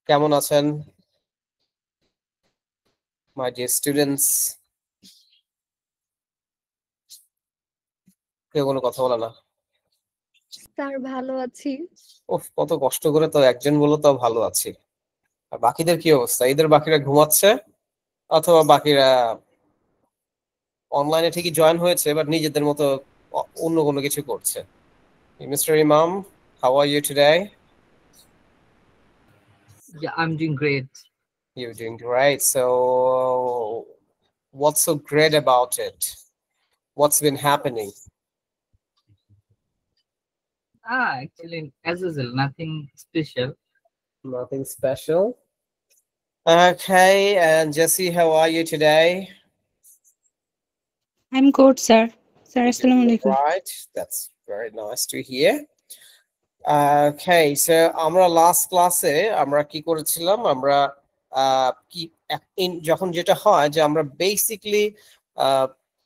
কেমন আছেন my dear students? কেউ কোনো কথা বলে না। স্যার ভালো আছি। উফ, কত কষ্ট করে তো একজন বলো তো ভালো আছি। আর বাকিদের কি অবস্থা? এদের বাকিরা ঘুমাচ্ছে অথবা বাকিরা অনলাইনে ঠিকই জয়েন হয়েছে বাট নিজেদের মতো অন্য কোনো কিছু করছে। Mister Imam, how are you today? Yeah, I'm doing great. You're doing great. So what's so great about it? What's been happening? Actually, as usual, nothing special. Nothing special. Okay, and Jesse, how are you today? I'm good, sir. Sir, You're assalamu doing alaikum. right. That's very nice to hear. Okay, so আমরা last ক্লাসে আমরা কি করেছিলাম, আমরা কি যখন যেটা হয় যে আমরা বেসিক্যালি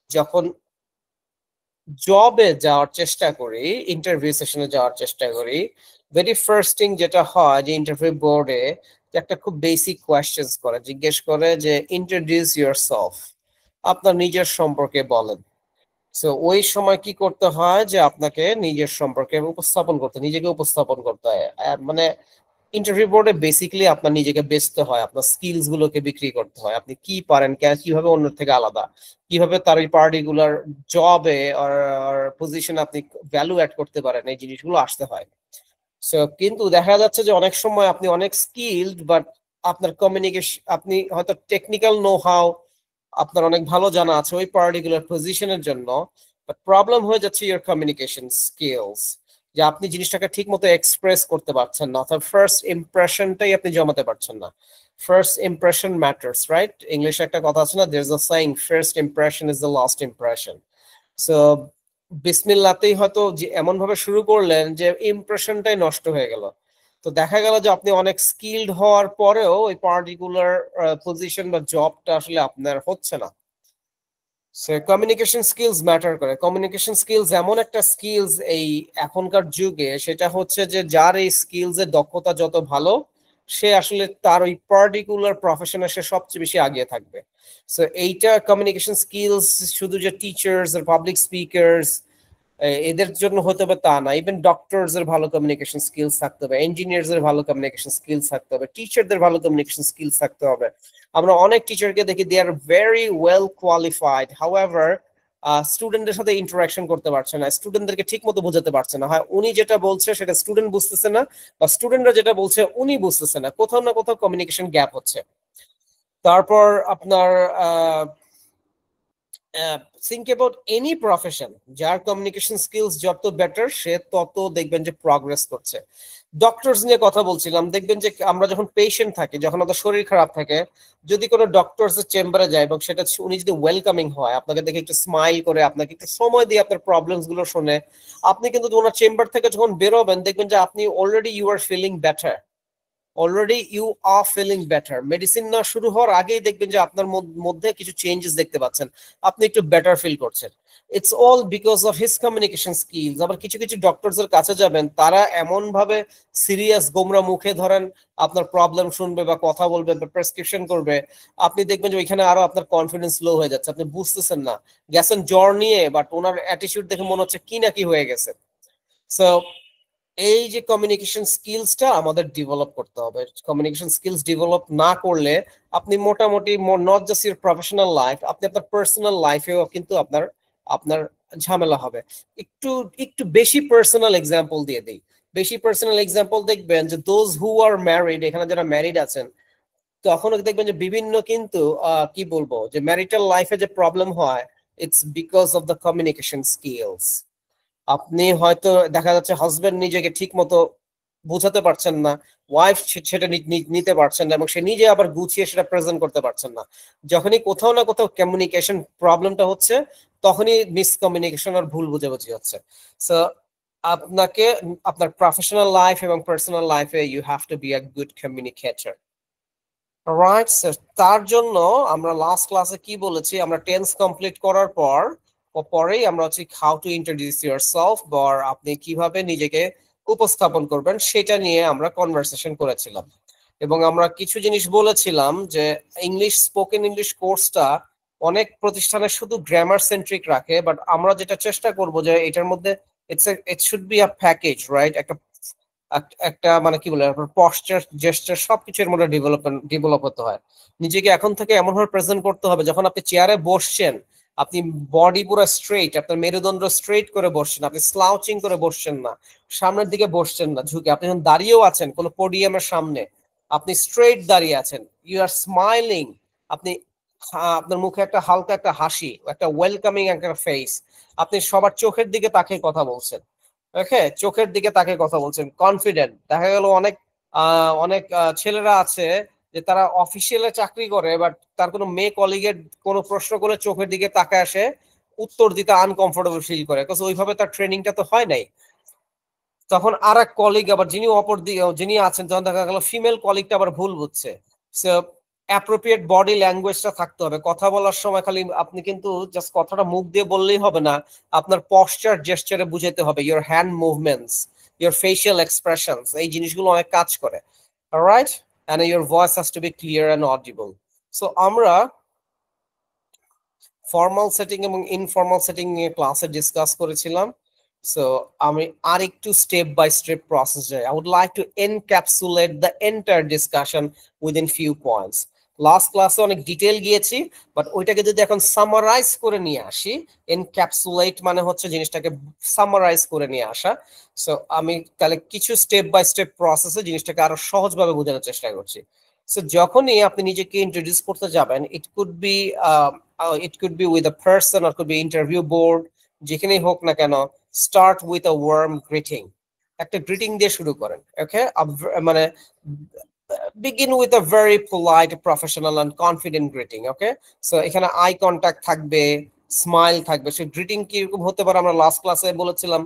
যখন জবে যাওয়ার চেষ্টা করি, ইন্টারভিউ সেশনে যাওয়ার চেষ্টা করি, ভেরি ফার্স্ট থিং যেটা হয় যে ইন্টারভিউ বোর্ডে একটা খুব বেসিক কোয়েশ্চেন্স করে, জিজ্ঞেস করে যে ইন্ট্রোডিউস ইয়োরসেলফ, আপনার নিজের সম্পর্কে বলেন। সো ওই সময় কি করতে হয় যে আপনাকে নিজের সম্পর্কে নিজেকে উপস্থাপন করতে হয়। মানে ইন্টারভিউ বোর্ডে বেসিক্যালি আপনার নিজেকে বেচতে হয়, আপনার স্কিলস গুলোকে বিক্রি করতে হয়, আপনি কি পারেন, কিভাবে অন্যের থেকে আলাদা, কিভাবে তার এই পার্টিকুলার জবে আর পজিশনে আপনি ভ্যালু অ্যাড করতে পারেন, এই জিনিসগুলো আসতে হয়। সো কিন্তু দেখা যাচ্ছে যে অনেক সময় আপনি অনেক স্কিলড বাট আপনার কমিউনিকেশন, আপনি হয়তো টেকনিক্যাল নো হাউ আপনার অনেক ভালো জানা আছে ওই পার্টিকুলার পজিশনের জন্য, বাট প্রবলেম হয়ে যাচ্ছে ইওর কমিউনিকেশন স্কিলস, যে আপনি জিনিসটাকে ঠিক মতো এক্সপ্রেস করতে পারছেন না, অর্থাৎ ফার্স্ট ইমপ্রেশনটাই আপনি জমাতে পারছেন না। First impression matters, right? ইংলিশে একটা কথা আছে না, there is a saying, first impression is the last impression. So বিসমিল্লাতেই হয়তো এমন ভাবে শুরু করলেন যে ইমপ্রেশনটাই নষ্ট হয়ে গেল। তো দেখা গেল যে আপনি অনেক স্কিলড হওয়ার পরেও ওই পার্টিকুলার পজিশন বা জবটা আসলে আপনার হচ্ছে না। সো কমিউনিকেশন স্কিলস ম্যাটার করে। কমিউনিকেশন স্কিলস এমন একটা স্কিলস এই এখনকার যুগে, সেটা হচ্ছে যে যার এই স্কিলস এর দক্ষতা যত ভালো, সে আসলে তার ওই পার্টিকুলার প্রফেশনে সে সবচেয়ে বেশি আগিয়ে থাকবে। সো এইটা কমিউনিকেশন স্কিলস শুধু যে টিচার্স আর পাবলিক স্পিকার্স এদের জন্য হতে হবে তা না, ইভেন ডক্টরস এর ভালো কমিউনিকেশন স্কিলস থাকতে হবে, ইঞ্জিনিয়ার্স এর ভালো কমিউনিকেশন স্কিলস থাকতে হবে, টিচারদের ভালো কমিউনিকেশন স্কিলস থাকতে হবে। আমরা অনেক টিচারকে দেখি they are very well qualified, however স্টুডেন্টদের সাথে ইন্টারাকশন করতে পারছে না, স্টুডেন্টদেরকে ঠিক মতো বোঝাতে পারছে না। হয় উনি যেটা বলছে সেটা স্টুডেন্ট বুঝতেছে না, বা স্টুডেন্টরা যেটা বলছে উনি বুঝতেছে না, কোথাও না কোথাও কমিউনিকেশন গ্যাপ হচ্ছে। তারপর আপনার think about any profession, যার কমিউনিকেশন স্কিলস যত বেটার সে তত দেখবেন যে প্রগ্রেস করছে। ডক্টরস নিয়ে কথা বলছিলাম, দেখবেন যে আমরা যখন পেশেন্ট থাকি, যখন আমাদের শরীর খারাপ থাকে, যদি কোনো ডক্টরস এর চেম্বারে যায় এবং সেটা উনি যদি ওয়েলকামিং হয়, আপনাকে দেখে একটু স্মাইল করে, আপনাকে একটু সময় দিয়ে আপনার প্রবলেমস গুলো শুনে, আপনি কিন্তু ওনার চেম্বার থেকে যখন বেরোবেন দেখবেন যে আপনি already you are feeling better, already you are feeling better. Medicine না শুরু হওয়ার আগেই দেখবেন যে আপনার মধ্যে কিছু চেঞ্জেস দেখতে পাচ্ছেন, আপনি একটু বেটার ফিল করছেন। It's all because of his communication skills. আবার কিছু কিছু ডক্টরস এর কাছে যাবেন, তারা এমন ভাবে সিরিয়াস গোমরা মুখে ধরেন আপনার প্রবলেম শুনবে বা কথা বলবে বা প্রেসক্রিপশন করবে, আপনি দেখবেন যে ওইখানে আরো আপনার কনফিডেন্স লো হয়ে যাচ্ছে, আপনি বুঝতেছেন না, গেছেন জ্বর নিয়ে বাট ওনার অ্যাটিটিউড দেখে মনে হচ্ছে কি না কি হয়ে গেছে। সো এই যে কমিউনিকেশন স্কিলসটা আমাদের ডেভেলপ করতে হবে। কমিউনিকেশন স্কিলস ডেভেলপ না করলে আপনি মোটামুটি not just your professional life, আপনি আপনার পার্সোনাল লাইফেও কিন্তু আপনার আপনার ঝামেলা হবে। একটু একটু বেশি পার্সোনাল এক্সাম্পল দিয়ে দিই। বেশি পার্সোনাল এক্সাম্পল দেখবেন যে দোজ হু আর ম্যারিড, এখানে যারা ম্যারিড আছেন, তখন দেখবেন যে বিভিন্ন কিন্তু কি বলবো, যে ম্যারিটাল লাইফে যে প্রবলেম হয়, it's because of the communication skills. আপনি হয়তো দেখা যাচ্ছে হাজবেন্ড নিজেকে ঠিক মতো বোঝাতে পারছেন না, ওয়াইফ সেটা নিতে পারছেন না, এবং সে নিজে আবার গুছিয়ে সেটা প্রেজেন্ট করতে পারছেন না। যখনই কোথাও না কোথাও কমিউনিকেশন প্রবলেমটা হচ্ছে, তখনই মিসকমিউনিকেশন আর ভুল বুঝাবুঝি হচ্ছে। সো আপনাকে আপনার প্রফেশনাল লাইফ এবং পার্সোনাল লাইফে you have to be a good communicator, right? তার জন্য আমরা লাস্ট ক্লাসে কি বলেছি, আমরা টেন্স কমপ্লিট করার পরেই আমরা হচ্ছে হাউ টু ইন্ট্রোডিউস ইয়োরসেলফ, বা আপনি কিভাবে নিজেকে উপস্থাপন করবেন সেটা নিয়ে আমরা কনভারসেশন করেছিলাম। এবং আমরা কিছু জিনিস বলেছিলাম যে স্পোকেন ইংলিশ কোর্সটা অনেক প্রতিষ্ঠানে শুধু গ্রামার সেন্ট্রিক রাখে, বাট আমরা যেটা চেষ্টা করব যে এটার মধ্যে it should be a package, right? একটা মানে কি বলে, পশ্চার জেস্টার সবকিছু এর মধ্যে ডেভেলপ হতে হয়। নিজেকে এখন থেকে এমন ভাবে প্রেজেন্ট করতে হবে যখন আপনি চেয়ারে বসছেন, আপনি বডি পুরো স্ট্রেইট, আপনার মেরুদণ্ড স্ট্রেইট করে বসছেন, আপনি স্লাউচিং করে বসছেন না, সামনের দিকে বসছেন না ঝুঁকে। আপনি যখন দাঁড়িয়েও আছেন কোনো পোডিয়ামের সামনে, আপনি স্ট্রেইট দাঁড়িয়ে আছেন, ইউ আর স্মাইলিং, আপনি আপনার মুখে একটা হালকা একটা হাসি, একটা ওয়েলকামিং একটা ফেস, আপনি সবার চোখের দিকে তাকিয়ে কথা বলছেন। ওকে, চোখের দিকে তাকে কথা বলছেন, কনফিডেন্ট। দেখা গেল অনেক অনেক ছেলেরা আছে যে তারা অফিসিয়ালে চাকরি করে, বাট তার কোনো মেয়ে কলিগের কোনো প্রশ্ন করে চোখের দিকে তাকায় আসে, উত্তর দিতে আনকমফোর্টেবল ফিল করে, বিকজ ওইভাবে তার ট্রেনিংটা তো হয় নাই। তখন আর এক কলিগ আবার যিনি আছেন, যখন দেখা গেল ফিমেল কলিগটা আবার ভুল বুঝছে। সো অ্যাপ্রোপ্রিয়েট বডি ল্যাঙ্গুয়েজটা থাকতে হবে। কথা বলার সময় খালি আপনি কিন্তু জাস্ট কথাটা মুখ দিয়ে বললেই হবে না, আপনার পশ্চার জেস্চারে বুঝাতে হবে, your hand movements, your facial expressions, এই জিনিসগুলো অনেক কাজ করে। Alright, and your voice has to be clear and audible. So আমরা ফর্মাল সেটিং এবং ইনফর্মাল সেটিং নিয়ে ক্লাসে ডিসকাস করেছিলাম। সো আমি আর একটু স্টেপ বাই স্টেপ প্রসেস যাই। I would like to encapsulate the entire discussion within few points. Last ক্লাসে অনেক ডিটেল গিয়েছি, বাট ওইটাকে যদি এখন সামারাইজ করে নিয়ে আসি, এনক্যাপসুলেট মানে হচ্ছে জিনিসটাকে সামারাইজ করে নিয়ে আসা। সো আমি তাহলে কিছু স্টেপ বাই স্টেপ প্রসেসে জিনিসটাকে আরো সহজভাবে বোঝানোর চেষ্টা করছি। সো যখনই আপনি নিজেকে ইন্ট্রোডিউস করতে যাবেন, it could be with a person or could be interview board, যেখানেই হোক না কেন, start with a warm greeting, একটা গ্রিটিং দিয়ে শুরু করেন। ওকে, মানে begin with a very polite, professional and confident greeting. Okay, so এখানে আই কন্টাক্ট থাকবে, স্মাইল থাকবে। সেই গ্রিটিং কিরকম হতে পারে আমরা লাস্ট ক্লাসে বলেছিলাম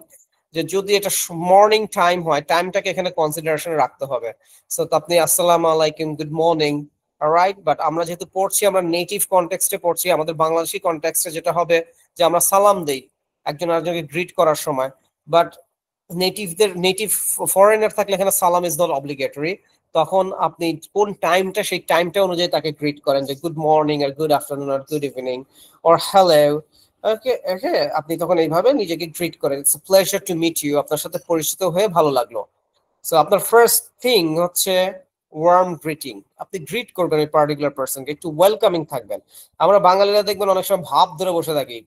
যে যদি এটা মর্নিং টাইম হয়, টাইমটাকে এখানে কনসিডারেশনে রাখতে হবে। সো আপনি আসসালামু আলাইকুম, গুড মর্নিং, রাইট? বাট আমরা যেহেতু পড়ছি, আমরা নেটিভ কনটেক্সটে পড়ছি, আমাদের বাংলাদেশি কনটেক্সটে যেটা হবে যে আমরা সালাম দেই একজন আরেকজনকে গ্রিট করার সময়। বাট নেটিভ ফরেনার থাকলে এখানে সালাম ইজ নট অব্লিগেটরি। তখন আপনি কোন টাইমটা, সেই টাইমটা অনুযায়ী তাকে গ্রিট করেন, যে গুড মর্নিং আর গুড আফটারনুন আর good evening or hello. Okay okay, আপনি তখন এইভাবে নিজেকে গ্রিট করেন, it's a pleasure to meet you, আপনার সাথে পরিচিত হয়ে ভালো লাগলো। সো আপনার ফার্স্ট থিং হচ্ছে ওয়ার্ম গ্রিটিং। আপনি গ্রিট করবেন ওই পার্টিকুলার পার্সনকে, একটু ওয়েলকামিং থাকবেন। আমরা বাঙালিরা দেখবেন অনেক সময় ভাব ধরে বসে থাকি,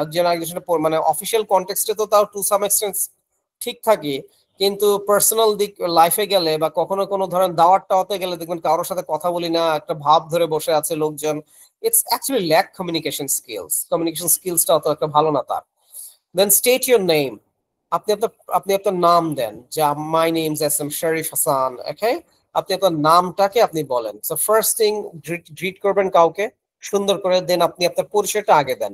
একজন আরেকজনের সাথে মানে অফিসিয়াল কনটেক্সটে তো তাও টু সাম এক্সটেন্ট ঠিক থাকি, কিন্তু পার্সোনাল দিক লাইফে গেলে বা কখনো কোনো ধরেন দাওয়াত টাওয়াতে গেলে দেখবেন কারোর সাথে কথা বলি না, একটা ভাব ধরে বসে আছে লোকজন। ইটস অ্যাকচুয়ালি ল্যাক কমিউনিকেশন স্কিলসটা অত একটা ভালো না তার। দেন স্টেট ইউর নেম, আপনি আপনার নাম দেন, যে মাই নেমস এস এম শরীফ হাসান। ওকে, আপনি আপনার নামটাকে আপনি বলেন। সো ফার্স্ট থিং, গ্রিট করবেন কাউকে সুন্দর করে, দেন আপনি আপনার পরিচয়টা আগে দেন,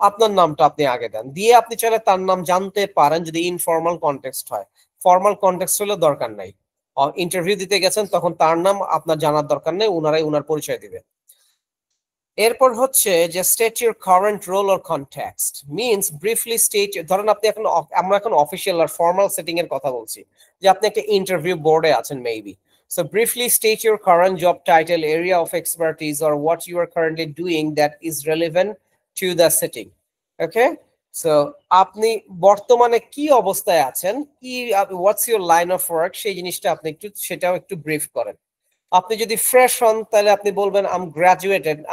আপনার নামটা আপনি আগে দেন, দিয়ে আপনি চাইলে তার নাম জানতে পারেন যদি ইনফর্মাল কনটেক্সট হয়। ফর্মাল কনটেক্সট হলে দরকার নাই, ইন্টারভিউ দিতে গেছেন তখন তার নাম আপনার জানার দরকার নেই, ওনারাই ওনার পরিচয় দিবে। এরপর হচ্ছে যে state your current role or context, means briefly state. ধরেন আপনি এখন, আমরা এখন অফিসিয়াল আর ফর্মাল সেটিং এর কথা বলছি, যে আপনি একটা ইন্টারভিউ বোর্ডে আছেন maybe. So briefly state your current job title, area of expertise or what you are currently doing that is relevant to the setting. Okay, so আপনি বর্তমানে কি অবস্থায় আছেন, কি what's your line of work, সেই জিনিসটা আপনি সেটাও একটু ব্রিফ করেন। আপনি যদি ফ্রেশ হন তাহলে আপনি বলবেন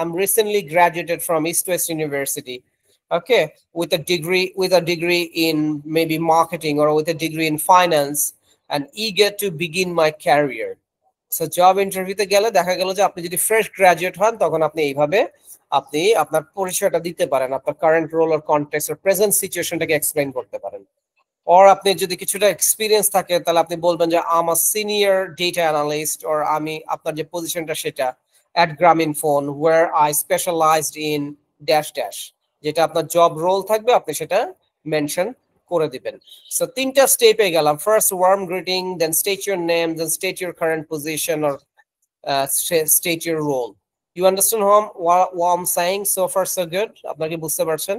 I'm recently graduated from East West University, okay, with a degree in maybe marketing or with a degree in finance and eager to begin my career. So job ইন্টারভিউতে গেলে দেখা গেল যে আপনি যদি ফ্রেশ গ্রাজুয়েট হন, তখন আপনি এইভাবে আপনি আপনার পরিচয়টা দিতে পারেন, আপনার কারেন্ট রোল আর কনটেক্সট আর প্রেজেন্ট সিচুয়েশনটাকে এক্সপ্লেইন করতে পারেন। or আপনি যদি কিছুটা এক্সপিরিয়েন্স থাকে তাহলে আপনি বলবেন যে I'm a senior data analyst, or আমি আপনার যে পজিশনটা সেটা at Grameenphone where I specialized in dash dash, যেটা আপনার জব রোল থাকবে আপনি সেটা মেনশন করে দিবেন। সো তিনটা স্টেপে গেলাম, first warm greeting, then state your name, then state your current position or state your role. You understand what I'm saying so far so good? আপনারা কি বুঝতে পারছেন?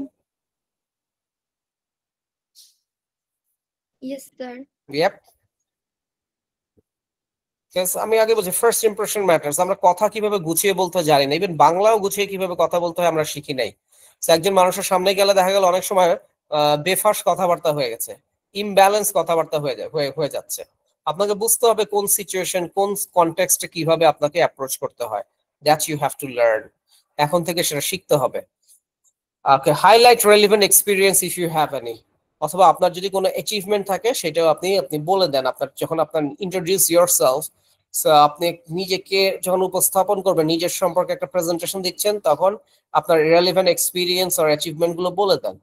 Yes, sir. Yep. আমি আগে বলছি ফার্স্ট ইমপ্রেশন ম্যাটার্স। আমরা কথা কিভাবে গুছিয়ে বলতে জানি না, ইভেন বাংলাও গুছিয়ে কিভাবে কথা বলতে হয় আমরা শিখি নাই। একজন মানুষের সামনে গেলে দেখা গেল অনেক সময় বেফাস কথাবার্তা হয়ে গেছে, ইমব্যালেন্স কথাবার্তা হয়ে যাচ্ছে। আপনাকে বুঝতে হবে কোন সিচুয়েশন কোন কনটেক্সটে কিভাবে আপনাকে অ্যাপ্রোচ করতে হয়, that you have to learn. এখন থেকে সেটা শিখতে হবে। Okay, highlight relevant experience if you have any, অথবা আপনার যদি কোনো অ্যাচিভমেন্ট থাকে সেটাও আপনি বলে দেন। আপনার যখন আপনার ইন্ট্রোডিউস ইয়োরসেলফ, আপনি নিজেকে যখন উপস্থাপন করবেন, নিজের সম্পর্কে একটা প্রেজেন্টেশন দিচ্ছেন, তখন আপনার রেলিভেন্ট এক্সপিরিয়েন্স আর অ্যাচিভমেন্ট গুলো বলে দেন।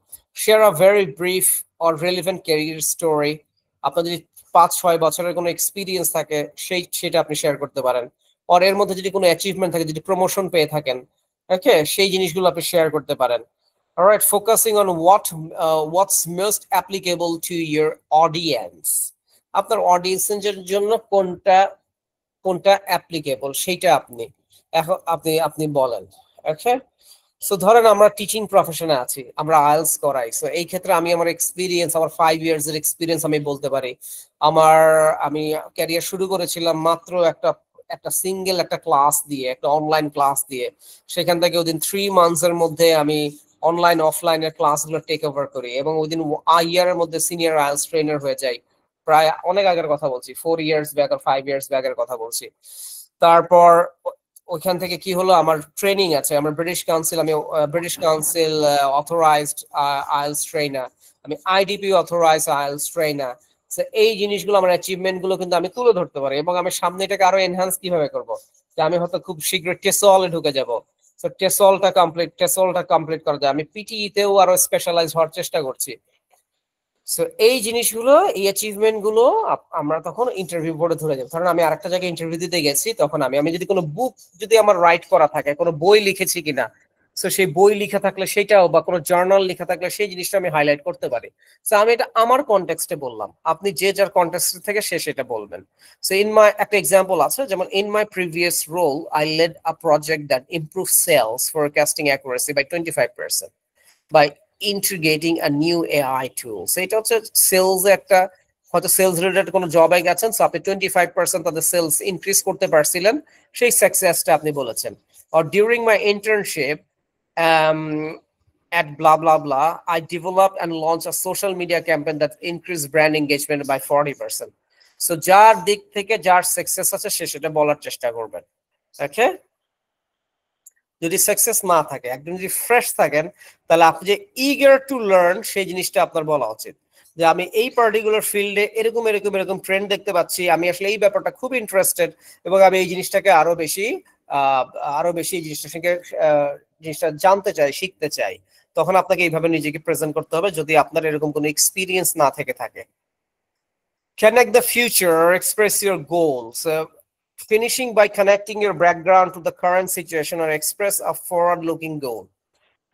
Share a very brief or relevant career story. আপনার যদি 5-6 বছরের কোনো এক্সপিরিয়েন্স থাকে সেটা আপনি শেয়ার করতে পারেন। আর এর মধ্যে যদি কোনো অ্যাচিভমেন্ট থাকে, যদি প্রমোশন পেয়ে থাকেন, ওকে, সেই জিনিসগুলো আপনি শেয়ার করতে পারেন। Alright, focusing on what's most applicable to your audience. আপনার অডিয়েন্সের জন্য কোনটা অ্যাপ্লিকেবল সেটা আপনি বলেন। ওকে, সো ধরেন আমরা টিচিং প্রফেশনে আছি, আমরা আইএলটিএস করাই। সো এই ক্ষেত্রে আমি আমার এক্সপিরিয়েন্স, আমার 5 ইয়ার্স এর এক্সপিরিয়েন্স আমি বলতে পারি। আমি ক্যারিয়ার শুরু করেছিলাম মাত্র একটা সিঙ্গেল একটা ক্লাস দিয়ে, একটা অনলাইন ক্লাস দিয়ে। সেখান থেকে ওদিন 3 মান্থসের মধ্যে আমি অনলাইন অফলাইনের ক্লাসগুলো টেক ওভার করি, এবং ওইদিন ইয়ারের মধ্যে সিনিয়র আইএলটিএস ট্রেনার হয়ে যাই। প্রায় অনেক আগের কথা বলছি, 4 ইয়ার্স ব্যাক আর 5 ইয়ার্স ব্যাকের কথা বলছি। তারপর ওইখান থেকে কি হলো, আমার ট্রেনিং আছে, আমার British council authorised IELTS trainer, আমি আইডিপি অথরাইজড আইএলটিএস ট্রেনার। এই জিনিসগুলো, আমার অ্যাচিভমেন্ট গুলো কিন্তু আমি তুলে ধরতে পারি, এবং আমি সামনে এটাকে আরো এনহান্স কিভাবে করব, যে আমি হয়তো খুব শীঘ্র টেসলে ঢুকে যাব। সো টেসলটা কমপ্লিট করা যায়। আমি পিটিই তেও আরো স্পেশালাইজ হওয়ার চেষ্টা করছি। সো এই জিনিসগুলো, এই অ্যাচিভমেন্ট গুলো আমরা তখন ইন্টারভিউ বোর্ডে ধরে যাবো। ধরেন আমি আরেকটা জায়গায় ইন্টারভিউ দিতে গেছি, তখন আমি যদি কোনো বুক যদি আমার রাইট করা থাকে, কোনো বই লিখেছি কিনা, সো সেই বই লেখা থাকলে সেটাও, বা কোনো জার্নাল লেখা থাকলে সেই জিনিসটা আমি হাইলাইট করতে পারি। সো আমি এটা আমার কনটেক্সটে বললাম, আপনি যে যার কনটেক্সট থেকে সেটা বলবেন। সো একটা এক্সাম্পল আছে, যেমন in my previous role I led a project that improve sales forecasting accuracy by 25% by integrating a new AI tool. So এটা হচ্ছে সেলস, একটা হয়তো সেলস রিলেটেড কোনো জবে গেছেন, সো আপনি 25% তাদের সেলস ইনক্রিজ করতে পারছিলেন, সেই সাকসেসটা আপনি বলেছেন। or during my internship at blah blah blah I developed and launched a social media campaign that increased brand engagement by 40%. so যার দিক থেকে যার সাকসেস আছে সেটা বলার চেষ্টা করবেন। ওকে, যদি সাকসেস না থাকে, একদম যদি ফ্রেশ থাকেন, তাহলে আপনি যে ইগার টু লার্ন সেই জিনিসটা আপনার বলা উচিত, যে আমি এই পার্টিকুলার ফিল্ডে এরকম ট্রেন্ড দেখতে পাচ্ছি, আমি আসলে এই ব্যাপারটা খুব ইন্টারেস্টেড, এবং আমি এই জিনিসটাকে আরো বেশি জিনিসটা জানতে চাই, শিখতে চাই। তখন আপনাকে এইভাবে নিজেকে প্রেজেন্ট করতে হবে, যদি আপনার এরকম কোনো এক্সপিরিয়েন্স না থেকে থাকে। Connect the future, express your goals. Finishing by connecting your background to the current situation or express a forward-looking goal.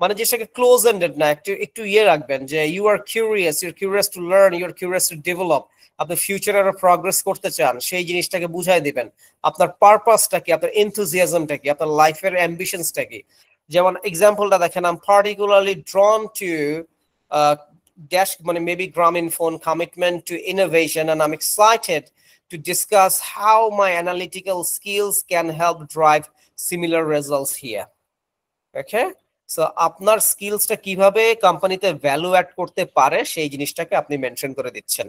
মানে যেটাকে ক্লোজ এন্ডেড না, একটু রাখবেন যে your curious to learn, your curious to develop. আপনি ফিউচারে আরো প্রগ্রেস করতে চান, সেই জিনিসটাকে বুঝাই দিবেন। আপনার পারপাসটা কি, আপনার এনথুজিয়াজমটা কি, আপনার লাইফের অ্যাম্বিশনসটা কি। যেমন এক্সাম্পলটা দেখেন, I am particularly ড্রন two maybe Grameenphone commitment to innovation, and I'm excited to discuss how my analytical skills can help drive similar results here. Okay, so আপনার স্কিলসটা কিভাবে কোম্পানিতে ভ্যালু অ্যাড করতে পারে সেই জিনিসটাকে আপনি মেনশন করে দিচ্ছেন।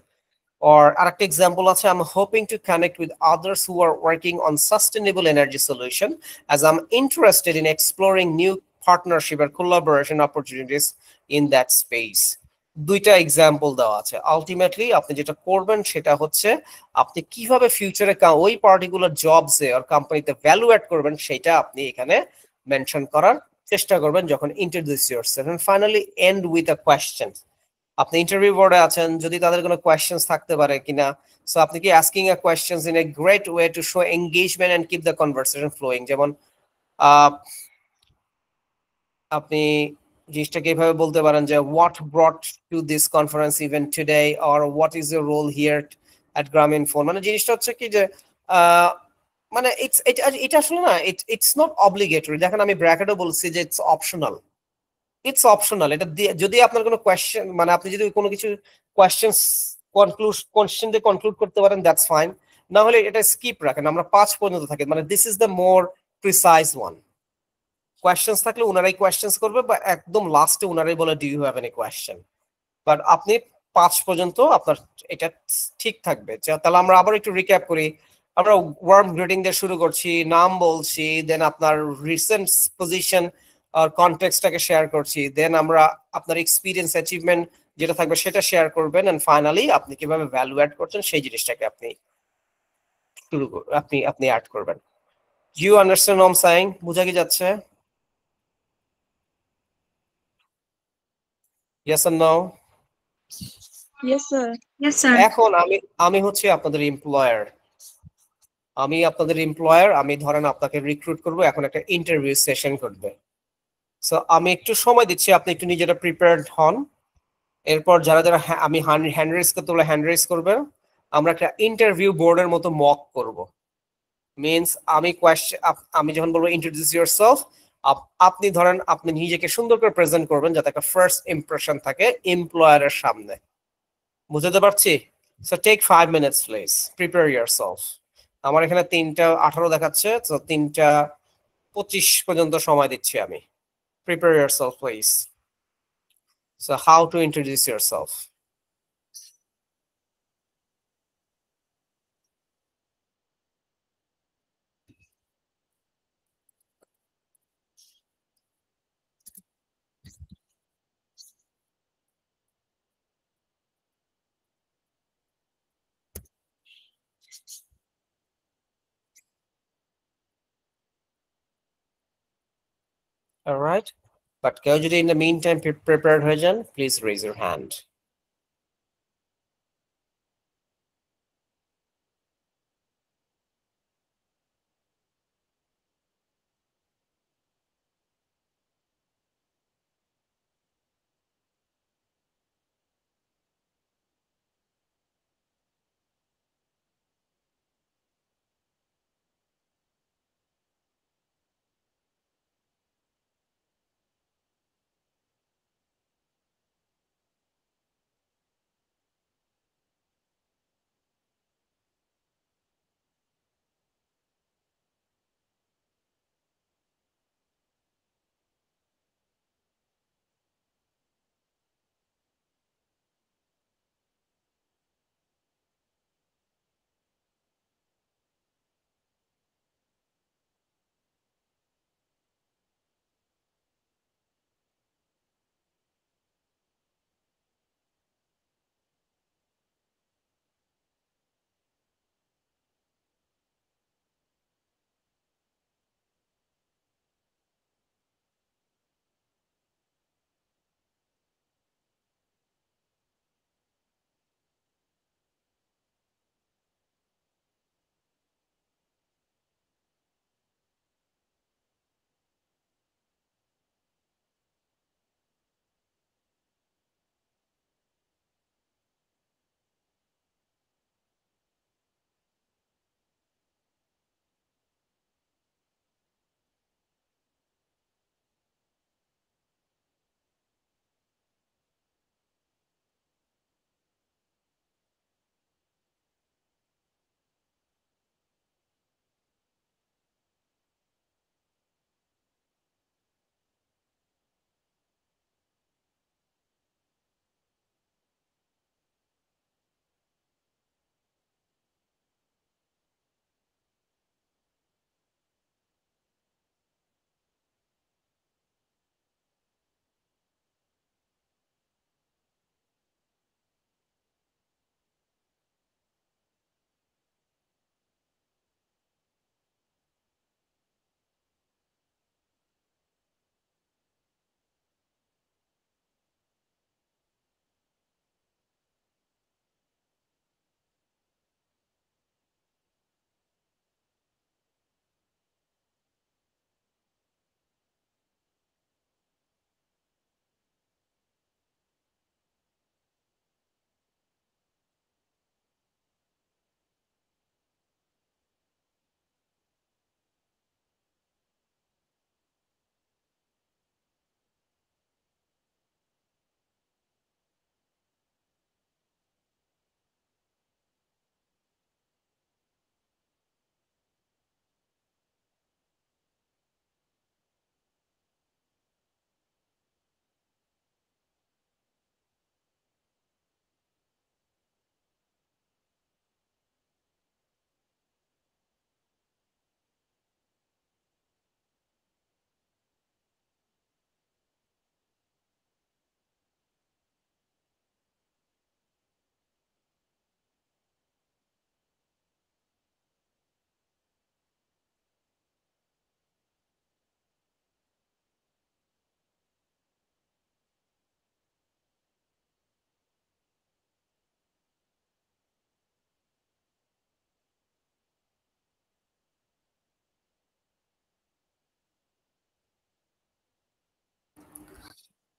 Or আরেকটা এক্সাম্পল আছে, I'm hoping to connect with others who are working on sustainable energy solution, as I'm interested in exploring new partnership or collaboration opportunities in that space. দুইটা এক্সাম্পল দেওয়া আছে। আলটিমেটলি আপনি যেটা করবেন সেটা হচ্ছে আপনি কিভাবে ফিউচারে ওই পার্টিকুলার জবসে আর কোম্পানিতে ভ্যালু অ্যাড করবেন সেটা আপনি এখানে মেনশন করার চেষ্টা করবেন যখন introduce yourself. And finally end with a question. আপনি ইন্টারভিউ বোর্ডে আছেন, যদি তাদের কোনো কোয়েশ্চেন্স থাকতে পারে কিনা, সো আপনি কি asking a questions in a great way to show engagement and keep the conversation flowing. যেমন আপনি জিনিসটাকে এইভাবে বলতে পারেন যে what brought to this conference event today, or what is your role here at Grameenphone। মানে জিনিসটা হচ্ছে কি যে মানে এটা আসলে না, ইটস নট অব্লিগেটরি। দেখেন আমি ব্র্যাকেটও বলছি যে ইটস অপশনাল। এটা যদি আপনার কোনো কোয়েশ্চেন, মানে আপনি যদি কোনো কিছু কোয়েশ্চেন দিয়ে কনক্লুড করতে পারেন, দ্যাটস ফাইন। না হলে এটা স্কিপ রাখেন, আমরা 5 পর্যন্ত থাকি, মানে this is the more precise one. Questions থাকলে উনারাই কোয়েশ্চেন্স করবে, বা একদম লাস্টে উনারাই বলে do you have any question, but আপনি 5 পর্যন্ত আপনার এটা ঠিক থাকবে। তাহলে আমরা আবার একটু রিক্যাপ করি। আমরা ওয়ার্ম গ্রিটিং দিয়ে শুরু করছি, নাম বলছি, দেন আপনার রিসেন্ট পজিশন আর কনটেক্সটটাকে শেয়ার করছি, দেন আমরা আপনার এক্সপিরিয়েন্স অ্যাচিভমেন্ট যেটা থাকবে সেটা শেয়ার করবেন, এন্ড ফাইনালি আপনি কিভাবে ভ্যালু অ্যাড করছেন সেই জিনিসটাকে আপনি আপনি অ্যাড করবেন। You understand what I am saying? বুঝা কি যাচ্ছে? Yes or no? Yes, sir. Yes, sir. এখন আমি হচ্ছে আপনাদের এমপ্লয়ার, আমি ধরেন আপনাকে রিক্রুট করব, এখন একটা ইন্টারভিউ সেশন করবে। সো আমি একটু সময় দিচ্ছি, আপনি একটু নিজেরা প্রিপেয়ার্ড হন। এরপর যারা যারা আমি হ্যান্ড রেজ করতে বলে হ্যান্ড রেজ করবে। আমরা একটা ইন্টারভিউ বোর্ডের মতো মক করব। মিনস আমি যখন বলবো ইন্ট্রোডিউস ইউরসেলফ, আপনি ধরেন আপনি নিজেকে সুন্দর করে প্রেজেন্ট করবেন যাতে একটা ফার্স্ট ইমপ্রেশন থাকে এমপ্লয়ারের সামনে। বুঝতে পারছি? So take 5 minutes please, prepare yourself. আমার এখানে 3:18 দেখাচ্ছে, তো 3:25 পর্যন্ত সময় দিচ্ছি আমি। Prepare yourself, please. So how to introduce yourself? All right. But কেউ যদি in the meantime prepared হয়ে যান, please raise your hand.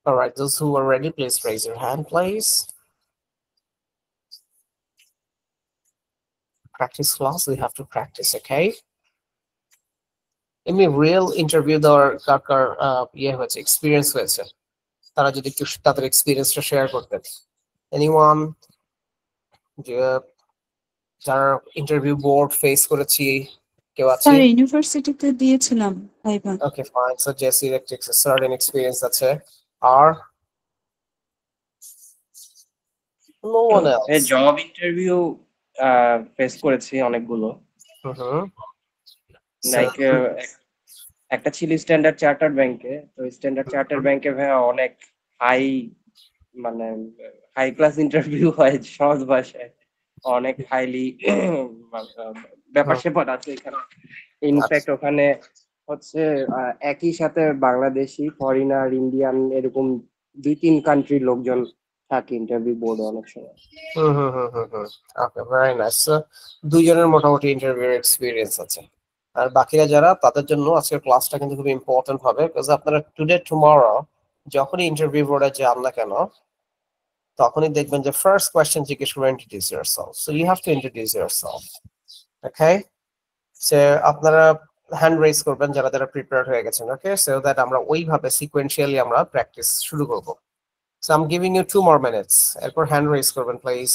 All right, those who are ready, please raise your hand, please. Practice class, we have to practice, okay? এমনি real interview দেওয়ার কার কার ইয়ে হয়েছে, experience হয়েছে, তারা যদি একটু তাদের এক্সপিরিয়েন্সটা শেয়ার করতেন। এনিওয়ান যে যারা ইন্টারভিউ বোর্ড ফেস করেছি কেউ আছে? স্যার ইউনিভার্সিটিতে দিয়েছিলাম ভাইবা। ওকে ফাইন, সো জেসি ইলেকট্রিক্স সার্টেন এক্সপিরিয়েন্স আছে। আর no one else? Job interview face করেছি অনেকগুলো, লাইক একটা ছিল স্ট্যান্ডার্ড চার্টার্ড ব্যাংকে। তো স্ট্যান্ডার্ড চার্টার্ড ব্যাংকে ভাইয়া অনেক হাই, মানে হাই ক্লাস ইন্টারভিউ হয়, সহজ ভাষায় অনেক হাইলি ব্যাপার স্যাপার আছে এখানে। ইনফ্যাক্ট ওখানে হচ্ছে একই সাথে বাংলাদেশি, ফরেনার, ইন্ডিয়ান এরকম 2-3 কান্ট্রির লোকজন থাকে ইন্টারভিউ বোর্ডে অনেক সময়। Okay very nice. দুইজনের মোটামুটি ইন্টারভিউ এক্সপিরিয়েন্স আছে। আর বাকিরা যারা, তাদের জন্য আজকের ক্লাসটা কিন্তু খুব ইম্পর্টেন্ট হবে, বিকজ আপনারা টুডে টুমরো যখনই ইন্টারভিউ বোর্ডে যান না কেন তখনই দেখবেন যে ফার্স্ট কোয়েশ্চেন জিজ্ঞেস করে introduce yourself. So you have to introduce yourself, okay? So আপনারা হ্যান্ড রেজ করবেন যারা যারা প্রিপেয়ার হয়ে গেছেন, ওকে? সো দ্যাট আমরা ওইভাবে সিকোয়েন্সিয়ালি আমরা প্র্যাকটিস শুরু করব। So I am giving you 2 more minutes, এরপর হ্যান্ড রেজ করবেন please.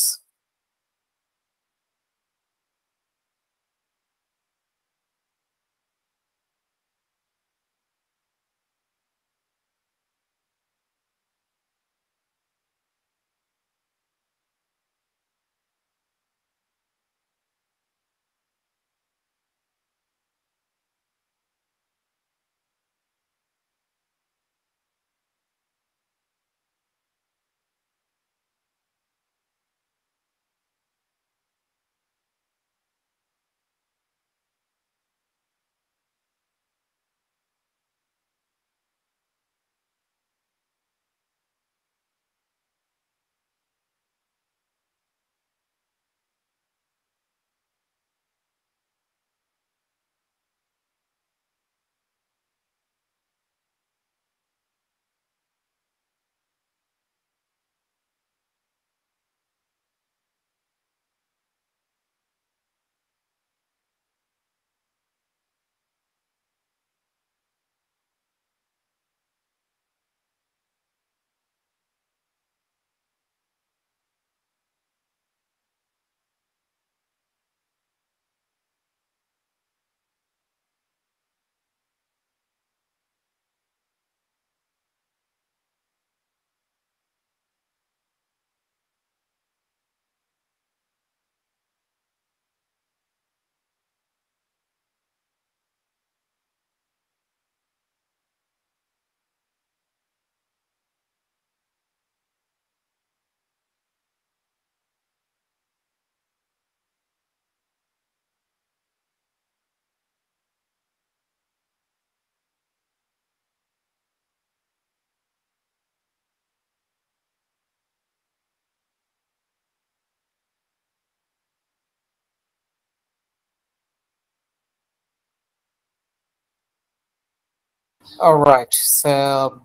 All right, so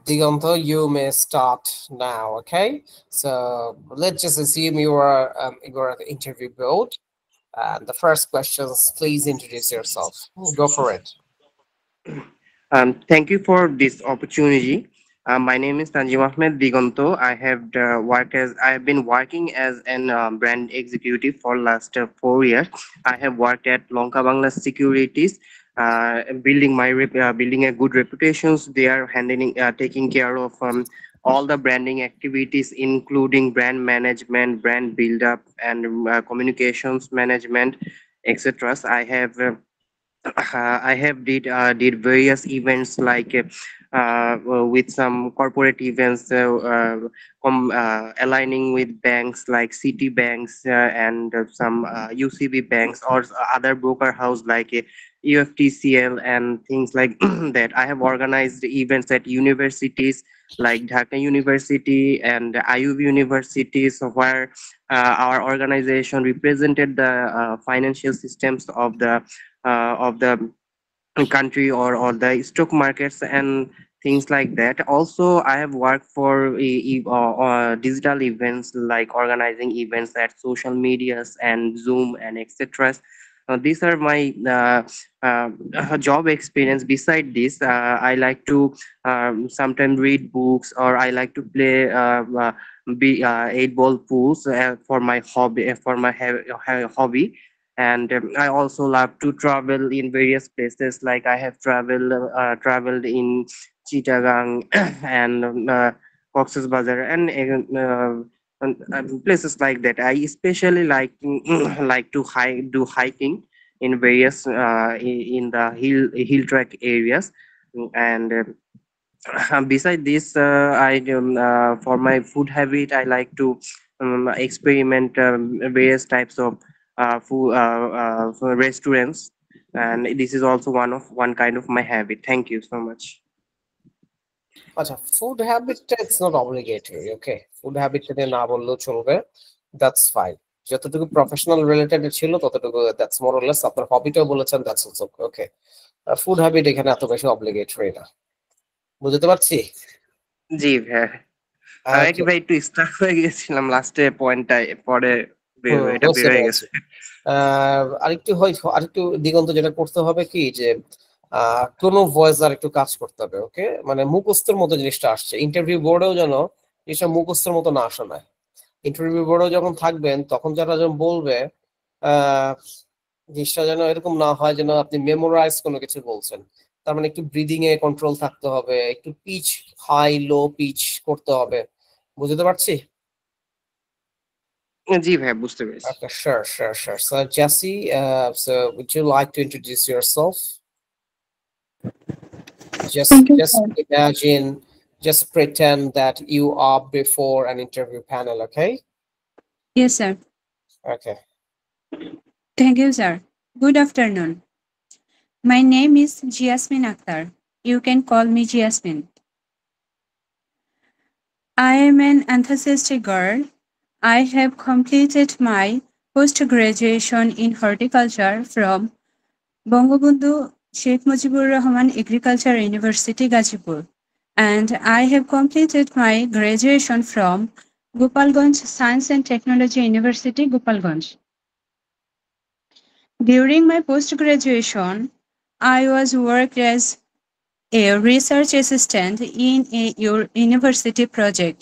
Diganto, you may start now, okay? So let's just assume you are at the interview board. And the first questions, please introduce yourself. Go for it. Thank you for this opportunity. My name is Tanjim Ahmed Diganto. I have been working as an brand executive for last 4 years. I have worked at Lonka Bangla Securities, building building a good reputations. They are taking care of all the branding activities, including brand management, brand build up, and communications management, etc. I have did various events like with some corporate events, aligning with banks like Citibanks and some UCB banks or other broker house like UFTCL and things like that. I have organized events at universities like Dhaka University and IUB universities, where our organization represented the financial systems of the country or the stock markets and things like that. Also, I have worked for digital events, like organizing events at social medias and Zoom and etc. These are my job experience. Beside this, I like to sometimes read books, or I like to play 8-ball pools for my hobby. Hobby. And I also love to travel in various places. Like I have traveled in Chittagong and Cox's Bazar and places like that. I especially like like to do hiking in various in the hill track areas. And beside this, I for my food habit, I like to experiment various types of food for restaurants, and this is also one kind of my habit. Thank you so much. আচ্ছা, food হ্যাবিটটা it's not obligatory. Okay, food হ্যাবিটটা নিয়ে না বললেও চলবে, that's fine. যতটুকু professional related ছিল ততটুকু দ্যাটস মোর অর লেস। আপনার হবিটাও বলেছেন, that's also okay. Food habit এখানে এত বেশি অব্লিগেটরি না, বুঝতে পারছি। জি ভাই, আমি কি ভাই একটু স্টাক হয়ে গেছিলাম লাস্টে পয়েন্টটা, পরে এটা বের হয়ে গেছে। আরেকটু দিগন্ত যেটা করতে হবে কি, যে কোনো ভয়েস আর একটু কাজ করতে হবে। ওকে, মানে মুখস্থের মতো জিনিসটা আসছে, ইন্টারভিউ বোর্ডেও যেন জিনিসটা মুখস্থের মতো না শোনায়। ইন্টারভিউ বোর্ডেও যখন থাকবেন তখন যারা যেন বলবে জিনিসটা যেন এরকম না হয় যেন আপনি মেমোরাইজ কোনো কিছু বলছেন। তার মানে একটু ব্রিদিং এ কন্ট্রোল থাকতে হবে, একটু পিচ হাই লো পিচ করতে হবে, বুঝতে পারছি। জি ভাই, বুঝতে পেরেছি। Okay, sure. So Jesse, so would you like to introduce yourself? Just Thank you, just sir. imagine, just pretend that you are before an interview panel, okay? Yes, sir. Okay. Thank you, sir. Good afternoon. My name is Jasmine Akhtar. You can call me Jasmine. I am an enthusiastic girl. I have completed my post-graduation in horticulture from Bangabandhu Sheikh Mujibur Rahman Agriculture University, Gazipur, and I have completed my graduation from Gopalganj Science and Technology University, Gopalganj. During my post-graduation, I was worked as a research assistant in a university project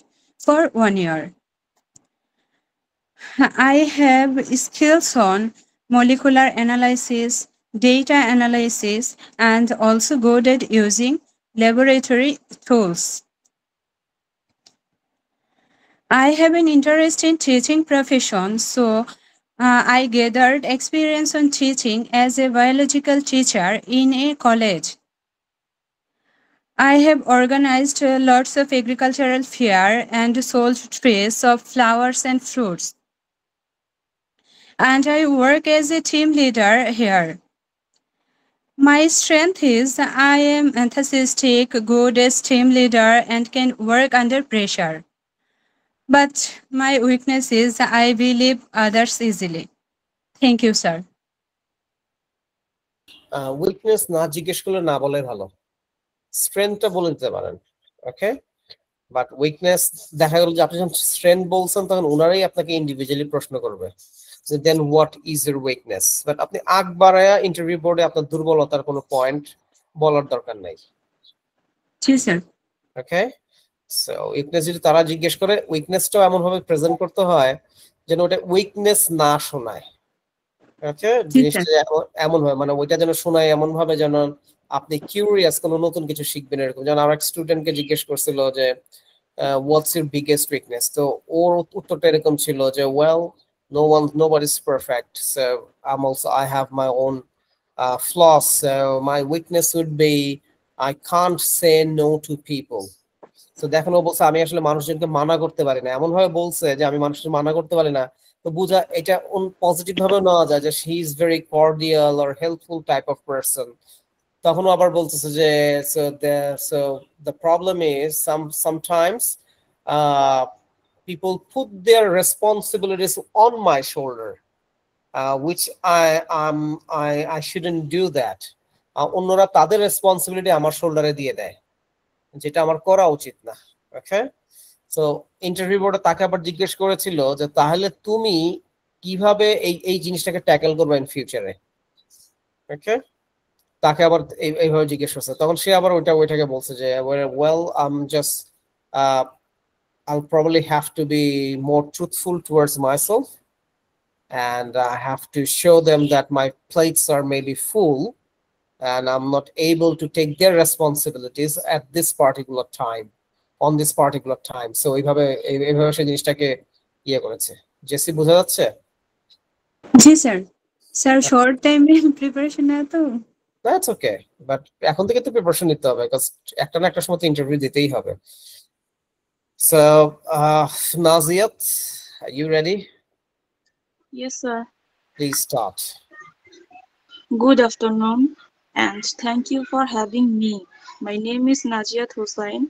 for 1 year. I have skills on molecular analysis, data analysis, and also good at using laboratory tools. I have an interest in teaching profession, so I gathered experience on teaching as a biological teacher in a college. I have organized lots of agricultural fair and sold trays of flowers and fruits. And I work as a team leader here. My strength is I am enthusiastic, good as team leader, and can work under pressure. But my weakness is I believe others easily. Thank you, sir. Weakness না জিজ্ঞেস করলে না বলে ভালো, স্ট্রেংথটা বলে দিতে পারেন। ওকে, but weakness দেখা গেল যে আপনি যখন স্ট্রেংথ বলছেন তখন ওনারাই আপনাকে ইন্ডিভিজুয়ালি প্রশ্ন করবে যে then what is your weakness. But আপনি আগ বাড়ায়া ইন্টারভিউ বোর্ডে আপনার দুর্বলতার কোনো পয়েন্ট বলার দরকার নাই। জি স্যার। ওকে, সো উইকনেস যদি তারা জিজ্ঞেস করে, উইকনেসটাও এমন ভাবে প্রেজেন্ট করতে হয় যেন ওটা উইকনেস না শোনায়। ওকে, জিনিসটা এমন হয় মানে ওইটা যেন শোনায় এমন ভাবে যেন আপনি কিউরিয়াস কোনো নতুন কিছু শিখবেন এরকম। যেন আমার এক স্টুডেন্টকে জিজ্ঞেস করছিল যে হোয়াটস ইউর বিগেস্ট উইকনেস, তো ওর উত্তরটা এরকম ছিল যে well nobody is perfect, so I have my own flaws, so my weakness would be I can't say no to people. তো দেখেন ও বলছে আমি আসলে মানুষজনকে মানা করতে পারি না, এমন ভাবে বলছে যে আমি মানুষকে মানা করতে পারি না। তো বুঝা এটা পজিটিভ ভাবে নেওয়া যায় যে he is very cordial or helpful type of person. তখন আবার বলতেছে যে so the problem is sometimes people put their responsibilities on my shoulder, which I shouldn't do that. অন্যরা তাদের রেসপন্সিবিলিটি আমার শোল্ডারে দিয়ে দেয়। যেটা আমার করা উচিত না। ওকে, সো ইন্টারভিউ বোর্ডে তাকে আবার জিজ্ঞেস করেছিল যে তাহলে তুমি কিভাবে এই এই জিনিসটাকে ট্যাকেল করবে ইন ফিউচারে। ওকে, তাকে আবার এইভাবে জিজ্ঞেস করছে, তখন সে আবার ওইটাকে বলছে যে well just I'll probably have to be more truthful towards myself, and I have to show them that my plates are maybe full and I'm not able to take their responsibilities at this particular time, on this particular time. So এইভাবে সেই জিনিসটাকে ইয়ে করেছে। JC বোঝা যাচ্ছে? জি sir. Sir short টাইমে preparation না তো। That's okay, but এখন থেকে তো প্রিপারেশন নিতে হবে, কারণ একটা না একটা সময় তো ইন্টারভিউ দিতেই হবে। So Naziat, are you ready? Yes, sir. Please start. Good afternoon, and thank you for having me. My name is Najiat Hussain.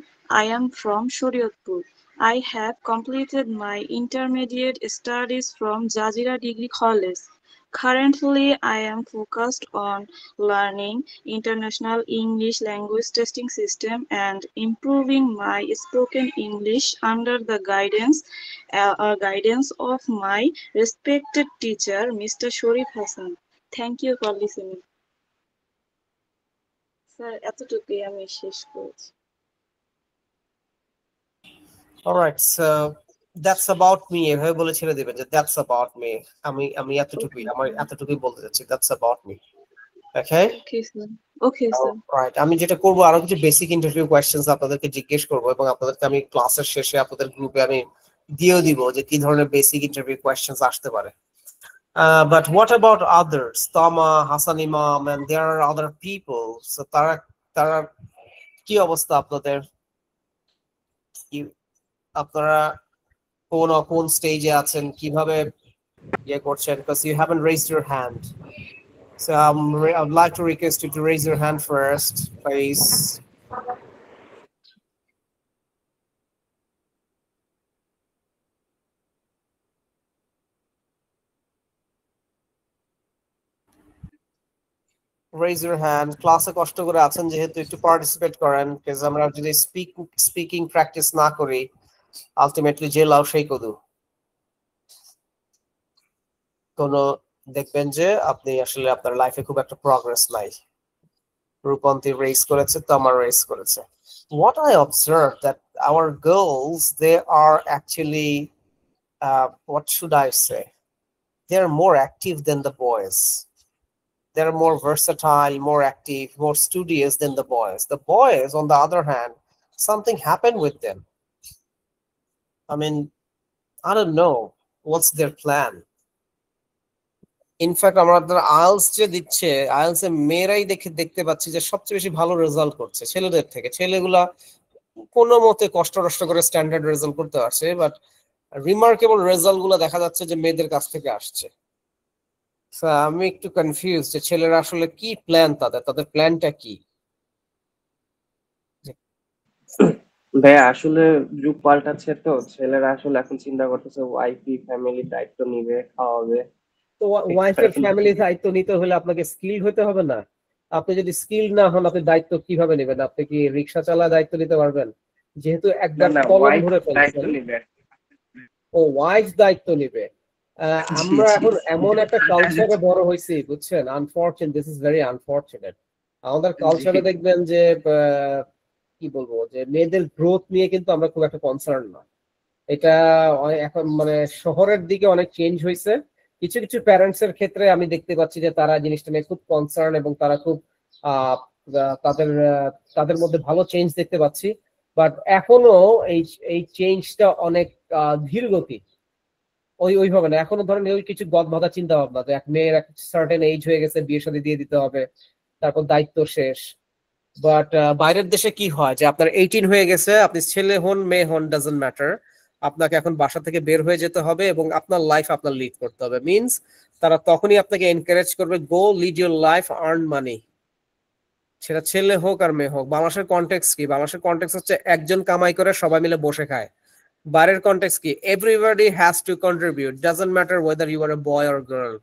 I am from Shariatpur. I have completed my intermediate studies from Jazira Degree College. Currently, I am focused on learning international English language testing system and improving my spoken English under the guidance of my respected teacher, Mr. Sharif Hassan. Thank you for listening. Sir এতটুকুই আমি শেষ করেছি। All right, so that's about me. এভাবে বলে ছেড়ে দিবেন যে that's about me. আমি এতটুকুই, আমার এতটুকুই বলতে যাচ্ছি, that's about me. Okay? Okay sir. Okay sir. Right, আমি যেটা করব আরো কিছু বেসিক ইন্টারভিউ কোয়েশ্চেনস আপনাদেরকে জিজ্ঞেস করব এবং আপনাদেরকে আমি ক্লাসের শেষে আপনাদের গ্রুপে আমি দিয়েও দিব যে কি ধরনের বেসিক ইন্টারভিউ কোয়েশ্চেনস আসতে পারে। But what about others? Tama, Hassan Imam, and there are other people. So তারা কি অবস্থা আপনাদের? আপনারা কোন স্টেজে আছেন, কিভাবে ইয়ে করছেন? Because you haven't raised your hand. So I'd like to request you to raise your hand first, please. Raise your hand. ক্লাসে কষ্ট করে আছেন যেহেতু একটু পার্টিসিপেট করেন, because আমরা যদি স্পিকিং প্র্যাকটিস না করি আলটিমেটলি যে লাভ সেই কদু। কোনো দেখবেন যে আপনি আসলে আপনার লাইফে খুব একটা প্রগ্রেস নাই। রূপন্তী রেস করেছে, তামার রেস করেছে। What I observed that our girls, they are actually what should I say, they're more active than the boys. They're more versatile, more active, more studious than the boys. The boys, on the other hand, something happened with them. I mean, I don't know what's their plan. In fact আমাদের IELTS যে দিচ্ছে, IELTS এ মেয়েরাই দেখতে পাচ্ছি যে সবচেয়ে বেশি ভালো রেজাল্ট করছে ছেলেদের থেকে। ছেলেগুলা কোনো মতে কষ্ট করে স্ট্যান্ডার্ড রেজাল্ট করতে পারছে, বাট রিমার্কেবল রেজাল্ট গুলো দেখা যাচ্ছে যে মেয়েদের কাছ থেকে আসছে। আমি একটু কনফিউজ যে ছেলেরা আসলে কি প্ল্যান, তাদের প্ল্যানটা কি? ভাইয়া আসলে যুগ পাল্টাচ্ছে, তো ছেলেরা আসলে এখন চিন্তা করতেছে ওয়াইফি ফ্যামিলি দায়িত্ব নিবে, খাওয়াবে। তো ওয়াইফের ফ্যামিলি দায়িত্ব নিতে হলে আপনাকে স্কিল হতে হবে না? আপনি যদি স্কিল না হন আপনি দায়িত্ব কিভাবে নেবেন? আপনি কি রিক্সা চালা দায়িত্ব নিতে পারবেন? যেহেতু একবার কলম ধরে ফেলছেন। ও ওয়াইফ দায়িত্ব নিবে। আমরা এখন এমন একটা কালচারে বড় হয়েছি, বুঝছেন? Unfortunate, this is very unfortunate. আমাদের কালচারে দেখবেন যে কি বলবো, যে মেয়েদের গ্রোথ নিয়ে কিন্তু আমরা খুব একটা কনসার্ন না। এটা এখন মানে শহরের দিকে অনেক চেঞ্জ হয়েছে। কিছু কিছু প্যারেন্টস এর ক্ষেত্রে আমি দেখতে পাচ্ছি যে তারা জিনিসটা নিয়ে খুব কনসার্ন এবং তারা খুব তাদের মধ্যে ভালো চেঞ্জ দেখতে পাচ্ছি। বাট এখনো এই চেঞ্জটা অনেক ধীর গতি। ওইভাবে না, এখনো ধরেন ওই কিছু গদবাঁধা চিন্তা ভাবনা, যে এক মেয়ের এক সার্টেন এজ হয়ে গেছে, বিয়ে শাদী দিয়ে দিতে হবে, তারপর দায়িত্ব শেষ। বাট বাইরের দেশে কি হয় যে আপনার 18 হয়ে গেছে, আপনি ছেলে হন মেয়ে হন ডাজন্ট ম্যাটার, আপনাকে এখন বাসা থেকে বের হয়ে যেতে হবে এবং আপনার লাইফ আপনার লিড করতে হবে। মিনস তারা তখনই আপনাকে এনকারেজ করবে, go lead your life, earn money. সেটা ছেলে হোক আর মেয়ে হোক। বাংলাদেশের কনটেক্সট কি? বাংলাদেশের কনটেক্সট হচ্ছে একজন কামাই করে সবাই মিলে বসে খায়। বাইরের কনটেক্সট কি? Everybody has to contribute, doesn't matter whether you are a boy or girl,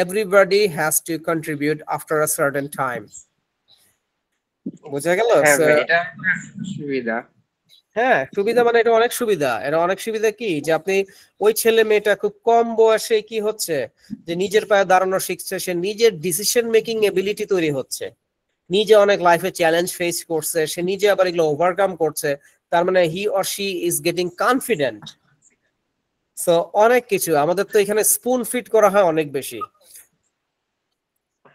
everybody has to contribute after a certain time. বুঝা গেল? হ্যাঁ So, ভাই, এটা একটা সুবিধা। হ্যাঁ, সুবিধা মানে এটা অনেক সুবিধা। এটা অনেক সুবিধা কি যে আপনি ওই ছেলে মেয়েটা খুব কম বয়সে কি হচ্ছে যে নিজের পায়ে দাঁড়ানো শিখছে, সে নিজের ডিসিশন মেকিং এবিলিটি তৈরি হচ্ছে, নিজে অনেক লাইফে চ্যালেঞ্জ ফেস করছে, সে নিজে আবার এগুলো ওভারকাম করছে। তার মানে he or she is getting confident. So অনেক কিছু আমাদের তো এখানে স্পুন ফিট করা হয় অনেক বেশি।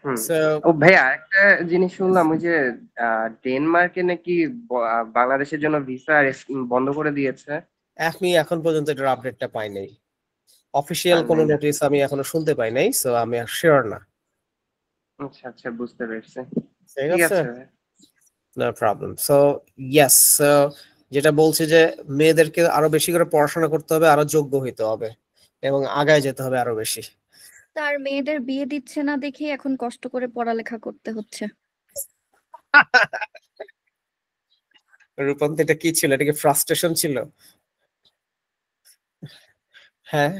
হুম। সো ও ভাইয়া, একটা জিনিস শুনলাম, ওই যে ডেনমার্কে নাকি বাংলাদেশের জন্য ভিসা বন্ধ করে দিয়েছে। আমি এখন পর্যন্ত এটার আপডেটটা পাই নাই, অফিসিয়াল আর কোনো নাই না? নোটিস আমি এখনো শুনতে পাই নাই, সো আমি শিওর না। আচ্ছা আচ্ছা, বুঝতে পেরেছি। ঠিক ঠিক আছে, আছে ভাই। No problem. So yes, so যেটা বলছি যে মেয়েদেরকে আরো বেশি করে পড়াশোনা করতে হবে, আরো যোগ্য হইতে হবে এবং আগায় যেতে হবে আরো বেশি। তার মেয়েদের বিয়ে দিচ্ছে না দেখেই এখন কষ্ট করে পড়ালেখা করতে হচ্ছে। রূপন্তি, এটা কি ছিল? এটা কি ফ্রাস্ট্রেশন ছিল? হ্যাঁ,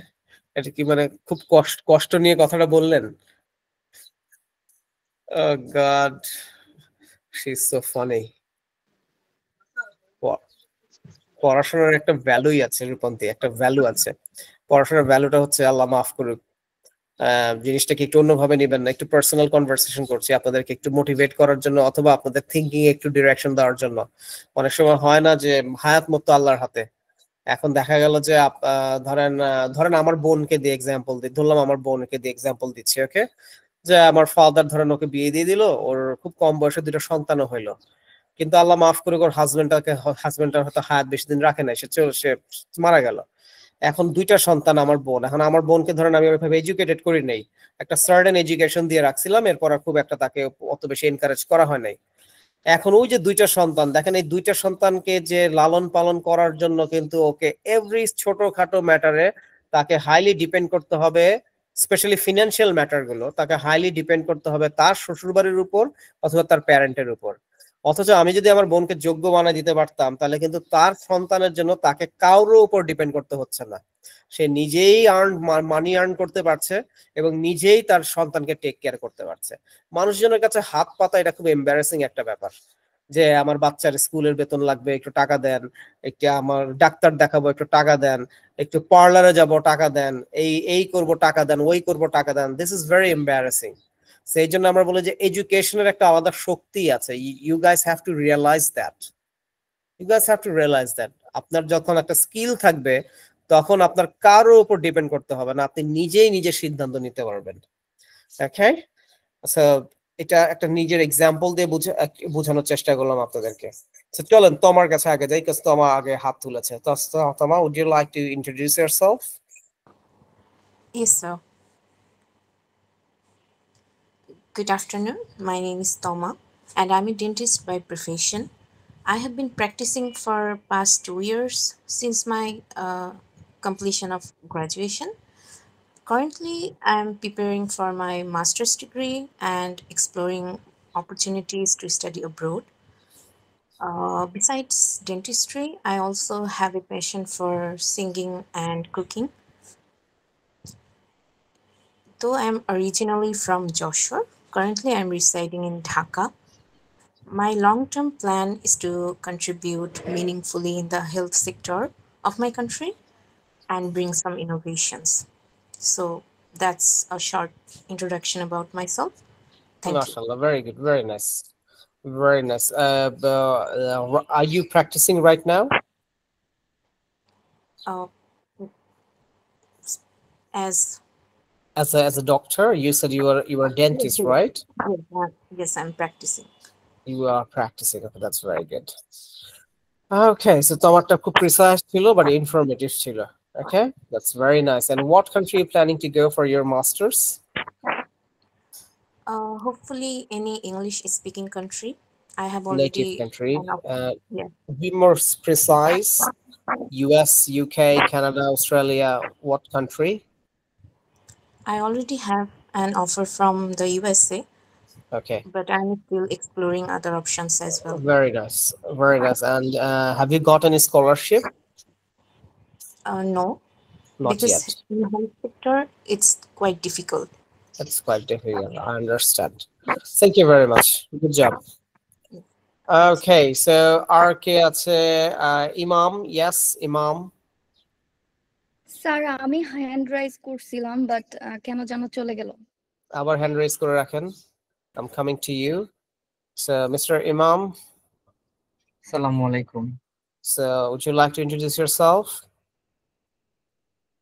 এটা কি মানে খুব কষ্ট কষ্ট নিয়ে কথাটা বললেন? Oh God, she's so funny. পড়াশোনার একটা ভ্যালুই আছে রূপন্তি, একটা ভ্যালু আছে। পড়াশোনার ভ্যালুটা হচ্ছে, আল্লাহ মাফ করুক, জিনিসটাকে একটু অন্যভাবে নেবেন না। একটু পার্সোনাল কনভারসেশন করছি আপনাদেরকে একটু মোটিভেট করার জন্য অথবা আপনাদের থিঙ্কিং একটু ডিরেকশন দেওয়ার জন্য। অনেক সময় হয় না যে হায়াত মতো আল্লাহর হাতে। এখন দেখা গেল যে ধরেন ধরেন আমার বোনকে দিয়ে এক্সাম্পল দিই, ধরলাম আমার বোনকে দিয়ে এক্সাম্পল দিচ্ছি, ওকে? যে আমার ফাদার ধরেন ওকে বিয়ে দিয়ে দিল, ওর খুব কম বয়সে দুটো সন্তানও হইলো, কিন্তু আল্লাহ মাফ করে ওর হাজবেন্ডটার হয়তো হায়াত বেশি দিন রাখে নাই, সে মারা গেল। এখন দুইটা সন্তান আমার বোন, এখন আমার বোনকে ধরেন আমি ওইভাবে এডুকেটেড করি নাই, একটা সার্টেন এডুকেশন দিয়ে রাখছিলাম, এরপর আর খুব একটা তাকে অত বেশি এনকারেজ করা হয় নাই। এখন ওই যে দুইটা সন্তান, দেখেন এই দুইটা সন্তানকে যে লালন পালন করার জন্য কিন্তু ওকে এভরি ছোটখাটো ম্যাটারে তাকে হাইলি ডিপেন্ড করতে হবে, স্পেশালি ফিনান্সিয়াল ম্যাটার গুলো তাকে হাইলি ডিপেন্ড করতে হবে তার শ্বশুরবাড়ির উপর অথবা তার প্যারেন্টের উপর। অথচ আমি যদি আমার বোনকে যোগ্য বানিয়ে দিতে পারতাম, তাহলে কিন্তু তার সন্তানের জন্য তাকে কারোর উপর ডিপেন্ড করতে হচ্ছে না, সে নিজেই মানি আর্ন করতে পারছে এবং নিজেই তার সন্তানকে টেক কেয়ার করতে পারছে। মানুষজনের কাছে হাত পাতা এটা খুব এম্বারাসিং একটা ব্যাপার, যে আমার বাচ্চার স্কুলের বেতন লাগবে, একটু টাকা দেন, একটু আমার ডাক্তার দেখাবো, একটু টাকা দেন, একটু পার্লারে যাব, টাকা দেন, এই এই করব, টাকা দেন, ওই করব, টাকা দেন। This is very embarrassing. সেই জন্য আমরা বলি যে এডুকেশনের একটা আলাদা শক্তি আছে। You guys have to realise that, you guys have to realise that আপনার যখন একটা স্কিল থাকবে, তখন আপনার কারোর উপর ডিপেন্ড করতে হবে না, আপনি নিজেই নিজের সিদ্ধান্ত নিতে পারবেন। ওকে, সো এটা একটা নিজের এক্সাম্পল দিয়ে বোঝানোর চেষ্টা করলাম আপনাদেরকে। সো চলেন তোমার কাছে আগে যাই, কারণ তোমার আগে হাত তুলেছে। তো তোমা, would you like to introduce yourself? Yes, sir. Good afternoon. My name is Toma, and I'm a dentist by profession. I have been practicing for past 2 years since my completion of graduation. Currently, I'm preparing for my master's degree and exploring opportunities to study abroad. Besides dentistry, I also have a passion for singing and cooking. Though I'm originally from Joshua, currently I'm residing in Dhaka. My long term plan is to contribute meaningfully in the health sector of my country and bring some innovations. So that's a short introduction about myself. Thank you. MashaAllah, very good, very nice, very nice. Are you practicing right now? Uh, As a doctor, you said you are a dentist, right? Yes, I'm practicing. You are practicing. Okay, that's very good. Okay, so তোমারটা খুব precise ছিল but informative ছিল. Okay, that's very nice. And what country are you planning to go for your masters? Hopefully any English speaking country. I have already Native country. Yeah. Be more precise. US, UK, Canada, Australia. What country? I already have an offer from the USA, Okay, but I'm still exploring other options as well. very nice, very nice. And have you got any scholarship? No, Not because yet. in the health sector it's quite difficult. It's quite difficult. I understand. Thank you very much. Good job. Okay, so আর কে আছে? ইমাম, yes, ইমাম। Sir আমি hand rise করছিলাম but কেন যেন চলে গেল। আবার হ্যান্ড রেজ করে রাখেন। I'm coming to you. So, Mr. Imam, Assalamu alaikum. so would you like to introduce yourself?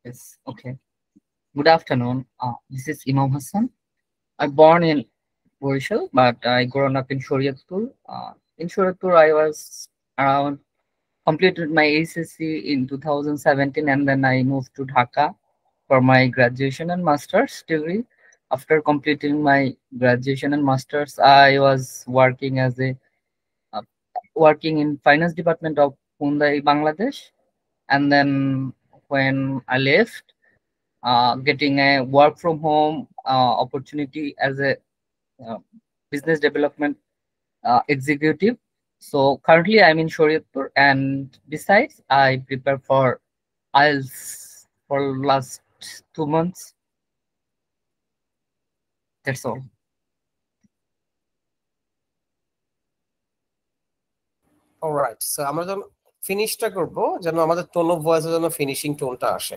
Yes, okay. Good afternoon. This is Imam Hassan. I born in Borishal, but I grown up in Shariatpur. In Shariatpur, I was around completed my ACC in 2017, and then I moved to Dhaka for my graduation and master's degree. After completing my graduation and master's, I was working as a uh, working in finance department of Hyundai Bangladesh, and then when I left, getting a work from home opportunity as a uh, business development executive. So currently I'm in Shariatpur, and besides I prepare for IELTS for last 2 months. That's all. Alright, so আমরা যখন ফিনিশটা করব যেন আমাদের tone of ভয়েসের জন্য finishing টোনটা আসে,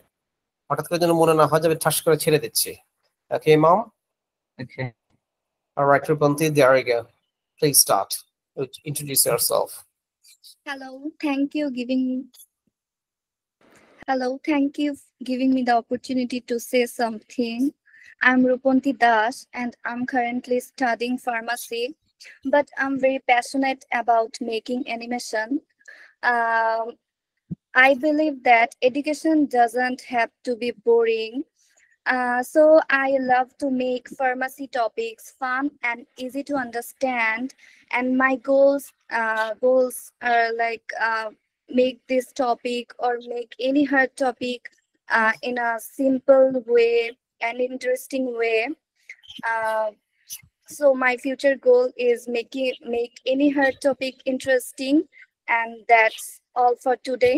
হঠাৎ করে যেন মনে না হয় যে আমি ঠাস করে ছেড়ে দিচ্ছি। ওকে ইমাম? Okay. Alright Rupanti, there you go. Please start. Introduce yourself. Hello, thank you giving Hello, thank you giving me the opportunity to say something. I'm Ruponti Das and I'm currently studying pharmacy, but I'm very passionate about making animation. Um, I believe that education doesn't have to be boring. So I love to make pharmacy topics fun and easy to understand. And my goals are like make this topic or make any hard topic in a simple way and interesting way. Uh, so my future goal is make any hard topic interesting, and that's all for today.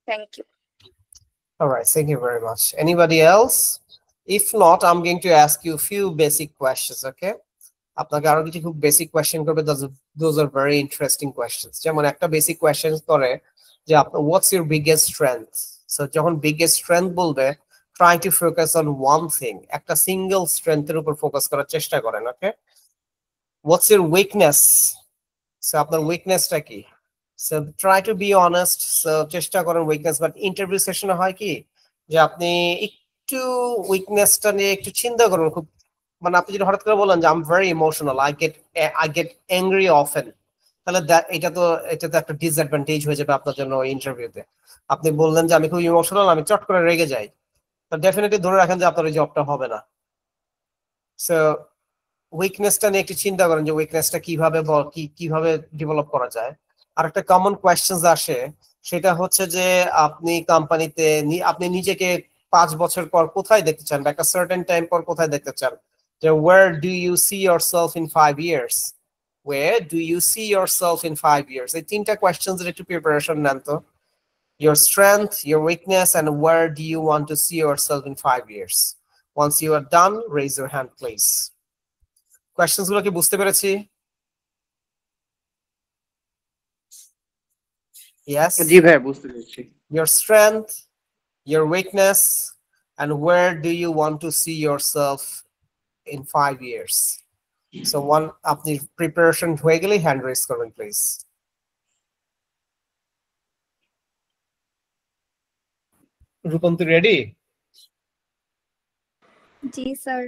Thank you. All right, thank you very much. Anybody else? If not, I'm going to ask you a few basic questions, okay? আপনাকে আরো কিছু খুব basic question করবে, those are very interesting questions. যেমন একটা basic question করে যে what's your biggest strength? So যখন biggest strength বলবে, try to focus on one thing. একটা সিঙ্গেল স্ট্রেংথের উপর ফোকাস করার চেষ্টা করেন, ওকে? What's your weakness? So আপনার উইকনেসটা কি? So try to be honest. So চেষ্টা করেন উইকনেস, বাট ইন্টারভিউ সেশনে হয় কি যে আপনি একটু উইকনেসটা নিয়ে একটু চিন্তা করুন। খুব মানে আপনি যদি হঠাৎ করে বলেন যে I am very emotional, I get angry often, তাহলে এটা তো একটা ডিসঅ্যাডভান্টেজ হয়ে যাবে আপনার জন্য ইন্টারভিউতে। আপনি বললেন যে আমি খুব ইমোশনাল, আমি চট করে রেগে যাই, তো ডেফিনেটলি ধরে রাখেন যে আপনার ওই জবটা হবে না। সো উইকনেসটা নিয়ে একটু চিন্তা করেন যে উইকনেসটা কিভাবে ডেভেলপ করা যায়। আর একটা কমন কোয়েশ্চেন আসে, সেটা হচ্ছে যে আপনি কোম্পানিতে আপনি নিজেকে 5 বছর পর কোথায় দেখতে চান, বা একটা সার্টেন টাইম পর কোথায় দেখতে চান, যে where do you see yourself in 5 years? Where do you see yourself in 5 years? এই তিনটা কোয়েশ্চেন্স এর একটু প্রিপারেশন নেন তো। Your strength, your weakness, and where do you want to see yourself in 5 years? Once you are done, raise your hand, please. Questions গুলো কি বুঝতে পেরেছি? Yes. জি ভাই, বুঝতে পেরেছি। Your strength, your weakness, and where do you want to see yourself in 5 years? So one আপনি preparation হয়ে গেলে হ্যান্ড রেজ করবেন প্লিজ। রূপন্তী রেডি? জি স্যার।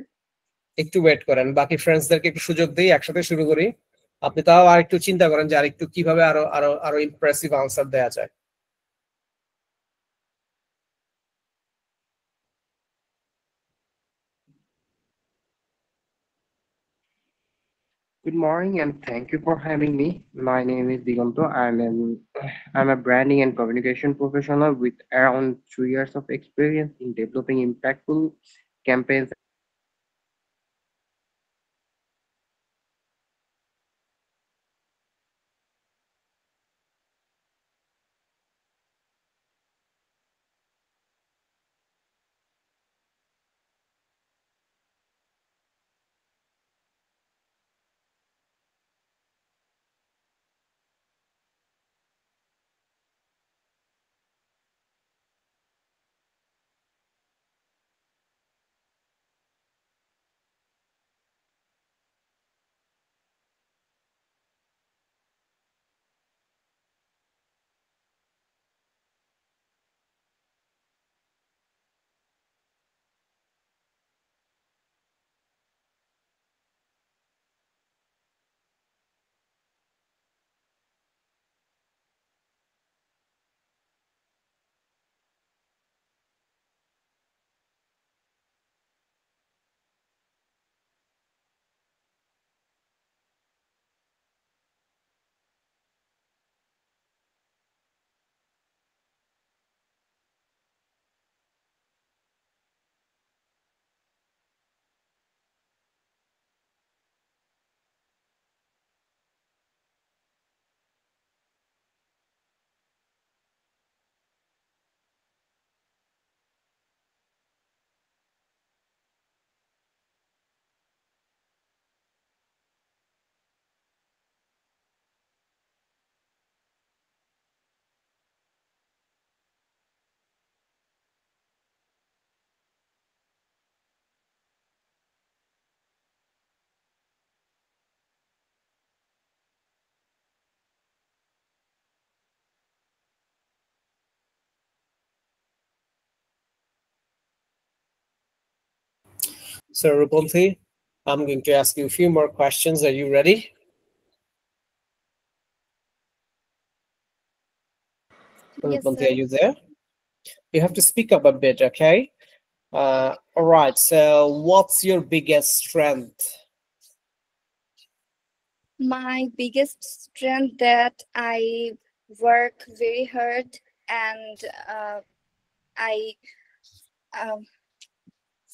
একটু ওয়েট করেন, বাকি ফ্রেন্ডসদেরকে একটু সুযোগ দিই, একসাথে শুরু করি। আপনি তাও আর একটু চিন্তা করেন যে আরেকটু কিভাবে আরো আরো আরো ইমপ্রেসিভ আনসার দেওয়া যায়। Good morning and thank you for having me. My name is Digonto. I'm a branding and communication professional with around 2 years of experience in developing impactful campaigns. So Ruponthi, I'm going to ask you a few more questions. Are you ready? Yes, Ruponthi, sir. are you there? You have to speak up a bit, okay? All right. So what's your biggest strength? My biggest strength that I work very hard and I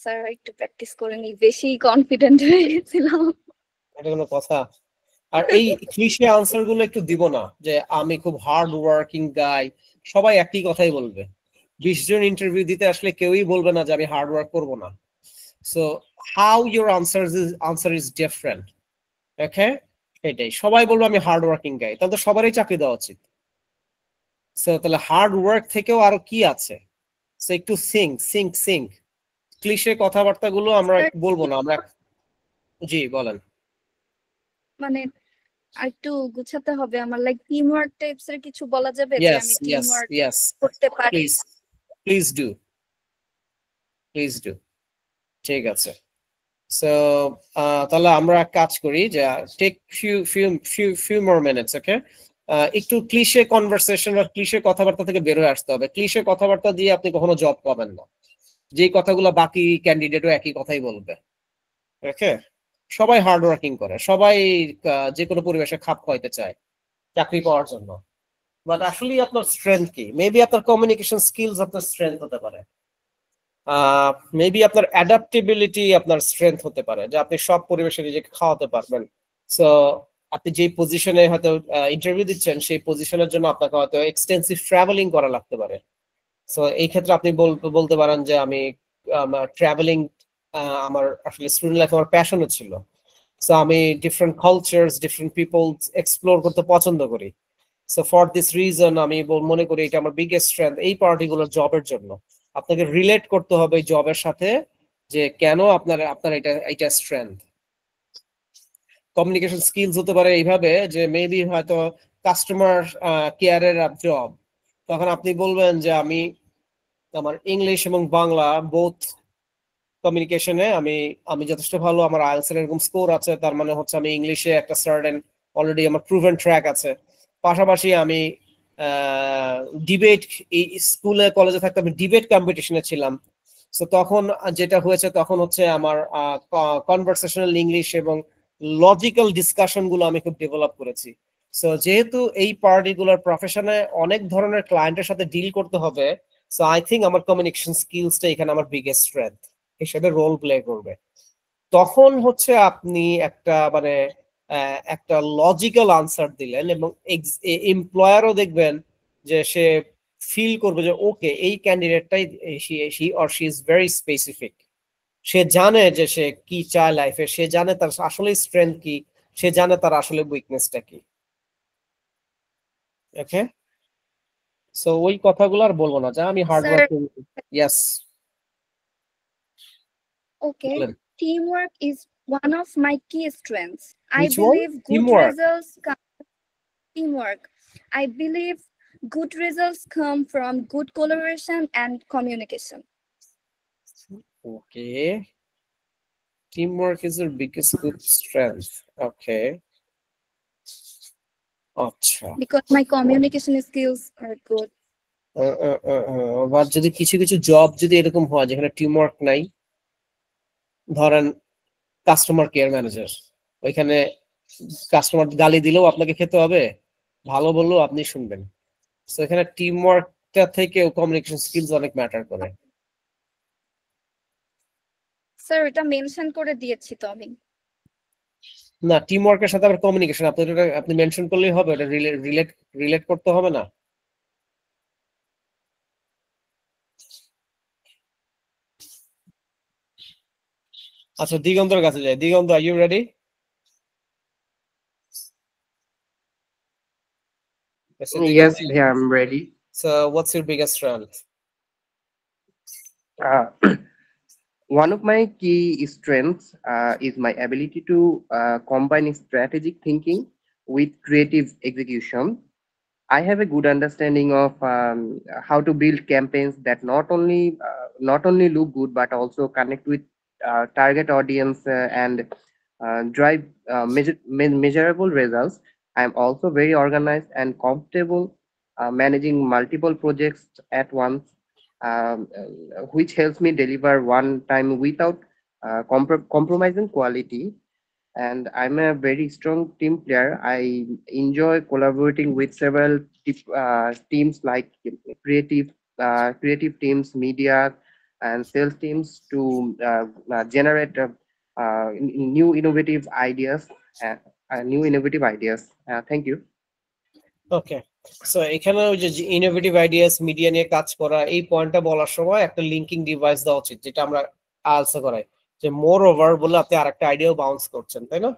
sir একটু practice করে নি, বেশি confident হয়ে গেছিলাম। এটা কোনো কথা? আর এই ক্লিশে আনসার গুলো একটু দিব না যে আমি খুব হার্ড ওয়ার্কিং গাই, সবাই একই কথাই বলবে। 20 জন ইন্টারভিউ দিতে আসলে কেউই বলবে না যে আমি হার্ড ওয়ার্ক করবো না। So how your answer is different, okay? এটাই, সবাই বলবো আমি হার্ড ওয়ার্কিং গাই, তাহলে তো সবারই চাকরি দেওয়া উচিত। সো তাহলে হার্ড ওয়ার্ক থেকেও আরো কি আছে? সো একটু সিঙ্ক ক্লিশে কথাবার্তা গুলো আমরা বলবো না আমরা। জি বলেন। মানে একটু গুছাতে হবে আমার, লাইক টিম ওয়ার্ক টাইপস এর কিছু বলা যাবে যে আমি টিম ওয়ার্ক করতে পারি? Please do. ঠিক আছে। সো তাহলে আমরা কাজ করি যে টেক ফিউ মোর মিনিটস, ওকে? একটু ক্লিশে কনভারসেশন আর ক্লিশে কথাবার্তা থেকে বের হয়ে আসতে হবে। ক্লিশে কথাবার্তা দিয়ে আপনি কখনো জব পাবেন না, যে কথাগুলো বাকি ক্যান্ডিডেটও একই কথাই বলবে, ওকে? সবাই হার্ড ওয়ার্কিং করে, সবাই যে কোনো পরিবেশে খাপ খাওয়াইতে চায় চাকরি পাওয়ার জন্য। বাট আসলে আপনার স্ট্রেংথ কি? মেবি আপনার কমিউনিকেশন স্কিলস আপনার স্ট্রেংথ হতে পারে, মেবি আপনার অ্যাডাপ্টেবিলিটি আপনার স্ট্রেংথ হতে পারে, যে আপনি সব পরিবেশে নিজেকে খাওয়াতে পারবেন। সো আপনি যে পজিশনে হয়তো ইন্টারভিউ দিচ্ছেন, সেই পজিশনের জন্য আপনাকে হয়তো এক্সটেন্সিভ ট্রাভেলিং করা লাগতে পারে। সো এই ক্ষেত্রে আপনি বলতে পারেন যে আমি ট্রাভেলিং আমার আসলে স্টুডেন্ট লাইফে আমার প্যাশনও ছিল। সো আমি different cultures, different peoples explore করতে পছন্দ করি। সো ফর দিস রিজন আমি মনে করি এটা আমার বিগেস্ট স্ট্রেংথ এই পার্টিকুলার জবের জন্য। আপনাকে রিলেট করতে হবে জবের সাথে যে কেন আপনার এটা স্ট্রেংথ। কমিউনিকেশন স্কিলস হতে পারে এইভাবে যে মেবি হয়তো কাস্টমার কেয়ারের জব, তখন আপনি বলবেন যে আমি আমার ইংলিশ এবং বাংলা বোথ কমিউনিকেশনে আমি যথেষ্ট ভালো, আমার আইএলটিএস এর এরকম স্কোর আছে, তার মানে হচ্ছে আমি ইংলিশে একটা সার্টেন অলরেডি আমার প্রুভেন ট্র্যাক আছে। পাশাপাশি আমি ডিবেট, এই স্কুলে কলেজে থাকতে আমি ডিবেট কম্পিটিশনে ছিলাম। সো তখন যেটা হয়েছে তখন হচ্ছে আমার কনভারসেশনাল ইংলিশ এবং লজিক্যাল ডিসকাশন গুলো আমি খুব ডেভেলপ করেছি। সো যেহেতু এই পার্টিকুলার প্রফেশনে অনেক ধরনের ক্লায়েন্টের সাথে ডিল করতে হবে, সো আই থিঙ্ক আমার কমিউনিকেশন স্কিলসটা এখানে আমার বিগেস্ট স্ট্রেংথ হিসেবে রোল প্লে করবে। তখন হচ্ছে আপনি একটা লজিক্যাল আনসার দিলেন এবং এমপ্লয়ারও দেখবেন যে সে ফিল করবে যে ওকে এই ক্যান্ডিডেটটাই she or she is very specific. সে জানে যে সে কি চায় লাইফে, সে জানে তার আসলে স্ট্রেংথ কি, সে জানে তার আসলে উইকনেসটা কি, ওকে? সো ওই কথাগুলো আর বলবো না যে আমি hard working. Yes, Okay, teamwork is one of my key strengths. I Which one? believe good Teamwork. results come teamwork. I believe good results come from good collaboration and communication. Okay. Teamwork is your biggest good strength. Okay. আচ্ছা। Because my communication skills are good. But যদি কিছু কিছু job যদি এরকম হয় যেখানে teamwork নাই, ধরেন কাস্টমার কেয়ার ম্যানেজার, ওইখানে কাস্টমার গালি দিলেও আপনাকে খেতে হবে, ভালো বললেও আপনি শুনবেন। সো এখানে টিমওয়ার্কটা থেকেও কমিউনিকেশন স্কিলস অনেক ম্যাটার করে। স্যার এটা মেনশন করে দিয়েছি তো আমি। না, টিমওয়ার্কের সাথে আবার কমিউনিকেশন আপনি মেনশন করলেই হবে, এটা রিলেট করতে হবে না। আচ্ছা, দিগন্তর কাছে যাই। Diganta, are you ready? Yes, yeah, I'm ready. So what's your biggest strength? One of my key strengths is my ability to combine strategic thinking with creative execution. I have a good understanding of how to build campaigns that not only look good but also connect with target audience and drive measurable results. I'm also very organized and comfortable managing multiple projects at once, which helps me deliver one time without compromising quality. And I'm a very strong team player. I enjoy collaborating with several teams like creative teams, media, and sales teams to generate new innovative ideas. Uh, Thank you. Okay, so এখানে ওই যে innovative ideas media নিয়ে কাজ করা, এই পয়েন্টটা বলার সময় একটা লিঙ্কিং ডিভাইস দেওয়া উচিত, যেটা আমরা আলসো করাই, যে মোর ওভার বলে আপনি আরেকটা আইডিয়াও বাউন্স করছেন, তাই না?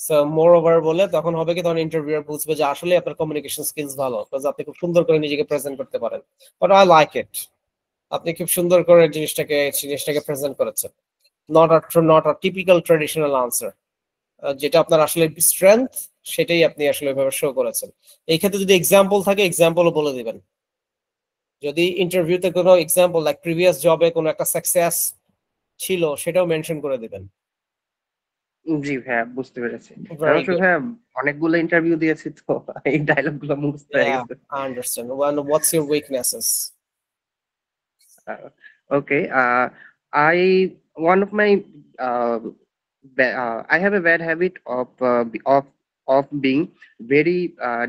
সো মোর ওভার বলে তখন হবে কি, তখন ইন্টারভিউয়ার বুঝবে যে আসলে আপনার কমিউনিকেশন স্কিলস ভালো, বিকজ আপনি খুব সুন্দর করে নিজেকে প্রেজেন্ট করতে পারেন। বাট আই লাইক ইট, আপনি খুব সুন্দর করে জিনিসটাকে প্রেজেন্ট করেছেন। Not a typical traditional answer, যেটা আপনার আসলে স্ট্রেংথ, সেটাই আপনি আসলে এভাবে শো করেছেন। এই ক্ষেত্রে যদি এক্সাম্পল থাকে, এক্সাম্পলও বলে দিবেন। যদি ইন্টারভিউতে কোনো এক্সাম্পল লাইক প্রিভিয়াস জবে কোনো একটা সাকসেস ছিল, সেটাও মেনশন করে দিবেন। জি ভাইয়া, বুঝতে পেরেছি। Very good. ভাইয়া অনেকগুলো ইন্টারভিউ দিয়েছি, তো এই ডায়লগ গুলো মুখস্থ হয়ে Yeah, গেছে। I understand. What's your weaknesses? Okay. One of my I have a bad habit of being very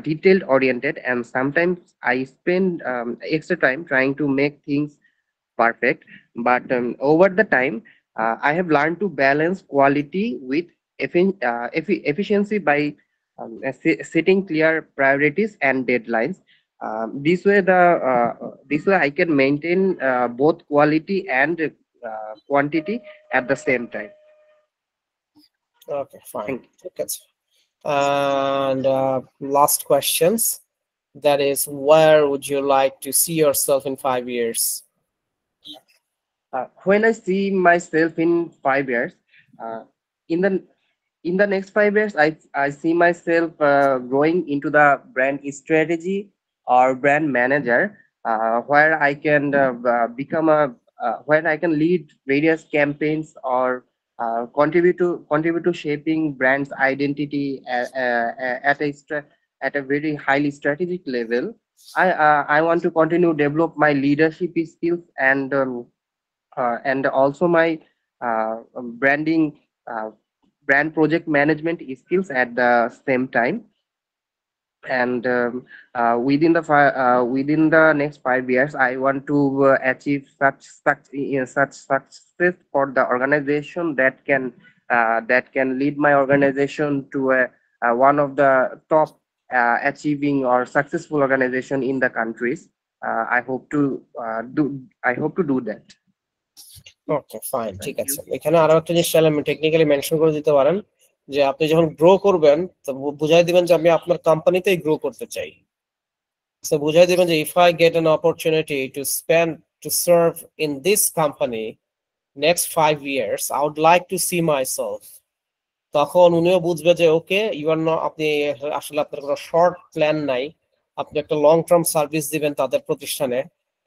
detailed oriented, and sometimes I spend extra time trying to make things perfect. But over the time, I have learned to balance quality with efficiency by setting clear priorities and deadlines. This way I can maintain both quality and quantity at the same time. Okay, fine. Thank you. Okay. And last questions. That is, where would you like to see yourself in 5 years? When I see myself in 5 years, uh, in the next 5 years, I see myself growing into the brand strategy or brand manager, where I can where I can lead various campaigns or contribute to shaping brand's identity at a very highly strategic level. I want to continue develop my leadership skills and also my branding uh, brand project management skills at the same time. And within the next 5 years, I want to achieve such success for the organization that can lead my organization to one of the top achieving or successful organization in the countries. I hope to do that. Okay, fine, ঠিক Thank আছে। you. এখানে আরো একটা জিনিস চাইলে technically mention করে দিতে পারেন, যে আপনি যখন গ্রো করবেন, তো বুঝাই দিবেন যে আমি আপনার কোম্পানিতেই গ্রো করতে চাই। সো বুঝাই দিবেন যে if I get an opportunity to serve in this company next 5 years, I would like to see myself. তখন উনিও বুঝবে যে ওকে, ইউ আর নট, আপনি আসলে আপনার কোনো শর্ট প্ল্যান নাই, আপনি একটা লং টার্ম সার্ভিস দিবেন তাদের প্রতিষ্ঠানে,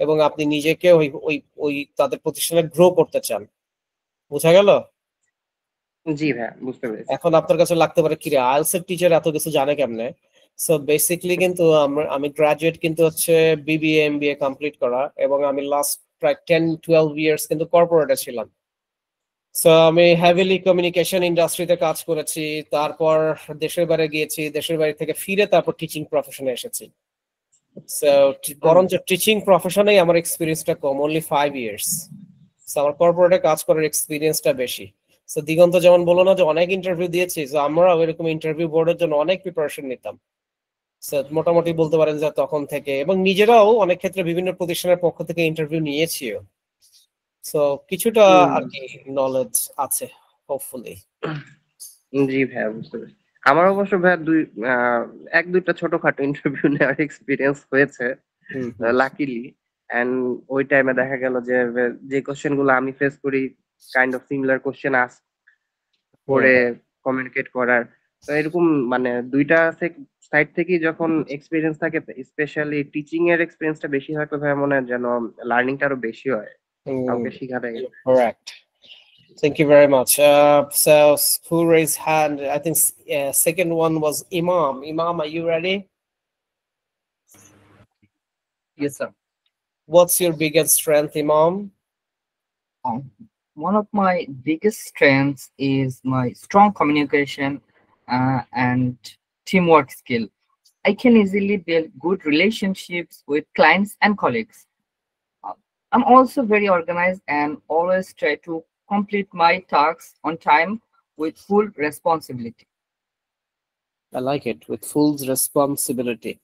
এবং আপনি নিজেকে ওই ওই ওই তাদের প্রতিষ্ঠানে গ্রো করতে চান। বুঝা গেল? জি ভাইয়া, বুঝতে পেরেছি। এখন আপনার কাছে লাগতে পারে, কিরে আইএলটিএস এর টিচার এত কিছু জানে কেমনে? সো বেসিক্যালি কিন্তু আমি গ্রাজুয়েট কিন্তু হচ্ছে বিবিএ এমবিএ কমপ্লিট করা, এবং আমি লাস্ট প্রায় 10-12 ইয়ার্স কিন্তু কর্পোরেটে ছিলাম। সো আমি হেভিলি কমিউনিকেশন ইন্ডাস্ট্রিতে কাজ করেছি, তারপর দেশের বাইরে গিয়েছি, দেশের বাইরে থেকে ফিরে তারপর টিচিং প্রফেশনে এসেছি। সো বরঞ্চ টিচিং প্রফেশনেই আমার এক্সপিরিয়েন্সটা কম, অনলি 5 years। সো আমার কর্পোরেটে কাজ করার এক্সপিরিয়েন্সটা বেশি। সো দিগন্ত যেমন বলো না যে অনেক ইন্টারভিউ দিয়েছি, সো আমরা এরকম ইন্টারভিউ বোর্ডের জন্য অনেক প্রিপারেশন নিতাম। সো মোটামুটি বলতে পারেন যে তখন থেকে, এবং নিজেরাও অনেক ক্ষেত্রে বিভিন্ন প্রতিষ্ঠানের পক্ষ থেকে ইন্টারভিউ নিয়েছিও। সো কিছুটা আর কি নলেজ আছে, হোপফুলি। জি ভাইয়া, বুঝতে পেরেছি। আমার অবশ্য ভাইয়া এক দুইটা ছোটখাটো ইন্টারভিউ নেওয়ার এক্সপিরিয়েন্স হয়েছে, লাকিলি। এন্ড ওই টাইমে দেখা গেল যে কোশ্চেন গুলো আমি ফেস করি, কাইন্ড অফ সিমিলার কোশ্চেন আস করে কমিউনিকেট করার, তো এরকম মানে দুইটা সাইড থেকেই যখন এক্সপিরিয়েন্স থাকে, স্পেশালি টিচিং এর এক্সপিরিয়েন্সটা বেশি হয়, তো ভাইয়া মনে হয় যেন লার্নিংটা আরো বেশি হয়, কাউকে শেখাতে গেলে। Correct. Thank you very much. So who raised hand? I think second one was Imam. Imam, are you ready? Yes, sir. What's your biggest strength, Imam? One of my biggest strengths is my strong communication and teamwork skill. I can easily build good relationships with clients and colleagues. I'm also very organized and always try to complete my tasks on time with full responsibility. I like it. With full responsibility.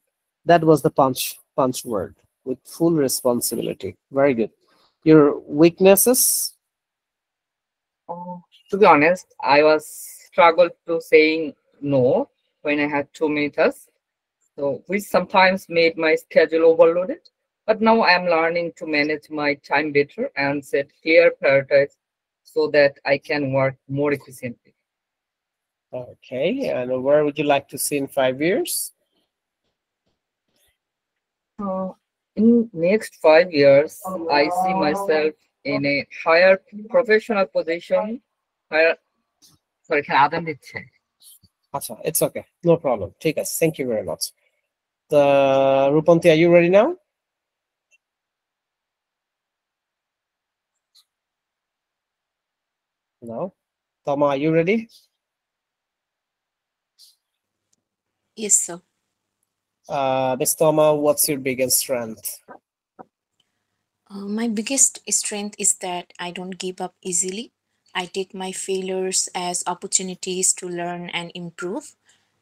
That was the punch word. With full responsibility. Very good. Your weaknesses? To be honest, I was struggled to saying no when I had too many tasks, so which sometimes made my schedule overloaded. But now I am learning to manage my time better and set clear priorities so that I can work more efficiently. Okay. And where would you like to see in 5 years? In next 5 years, I see myself in a higher professional position. Higher, sorry, can Adam দিচ্ছে? Acha, it's okay. No problem. Take us. Thank you very much. Rupanti, are you ready now? No. Toma, are you ready? Yes, sir. Miss Toma, what's your biggest strength? My biggest strength is that I don't give up easily. I take my failures as opportunities to learn and improve.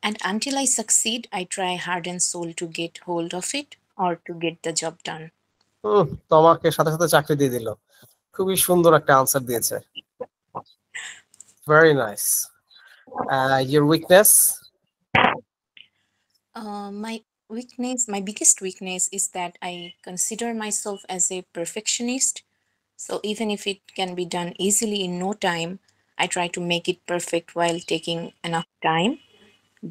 And until I succeed, I try heart and soul to get hold of it or to get the job done. তোমাকে সাথে সাথে চাকরি দিয়ে দিল। খুবই সুন্দর একটা answer দিয়েছে। Very nice. Your weakness? My biggest weakness is that I consider myself as a perfectionist. So even if it can be done easily in no time, I try to make it perfect while taking enough time.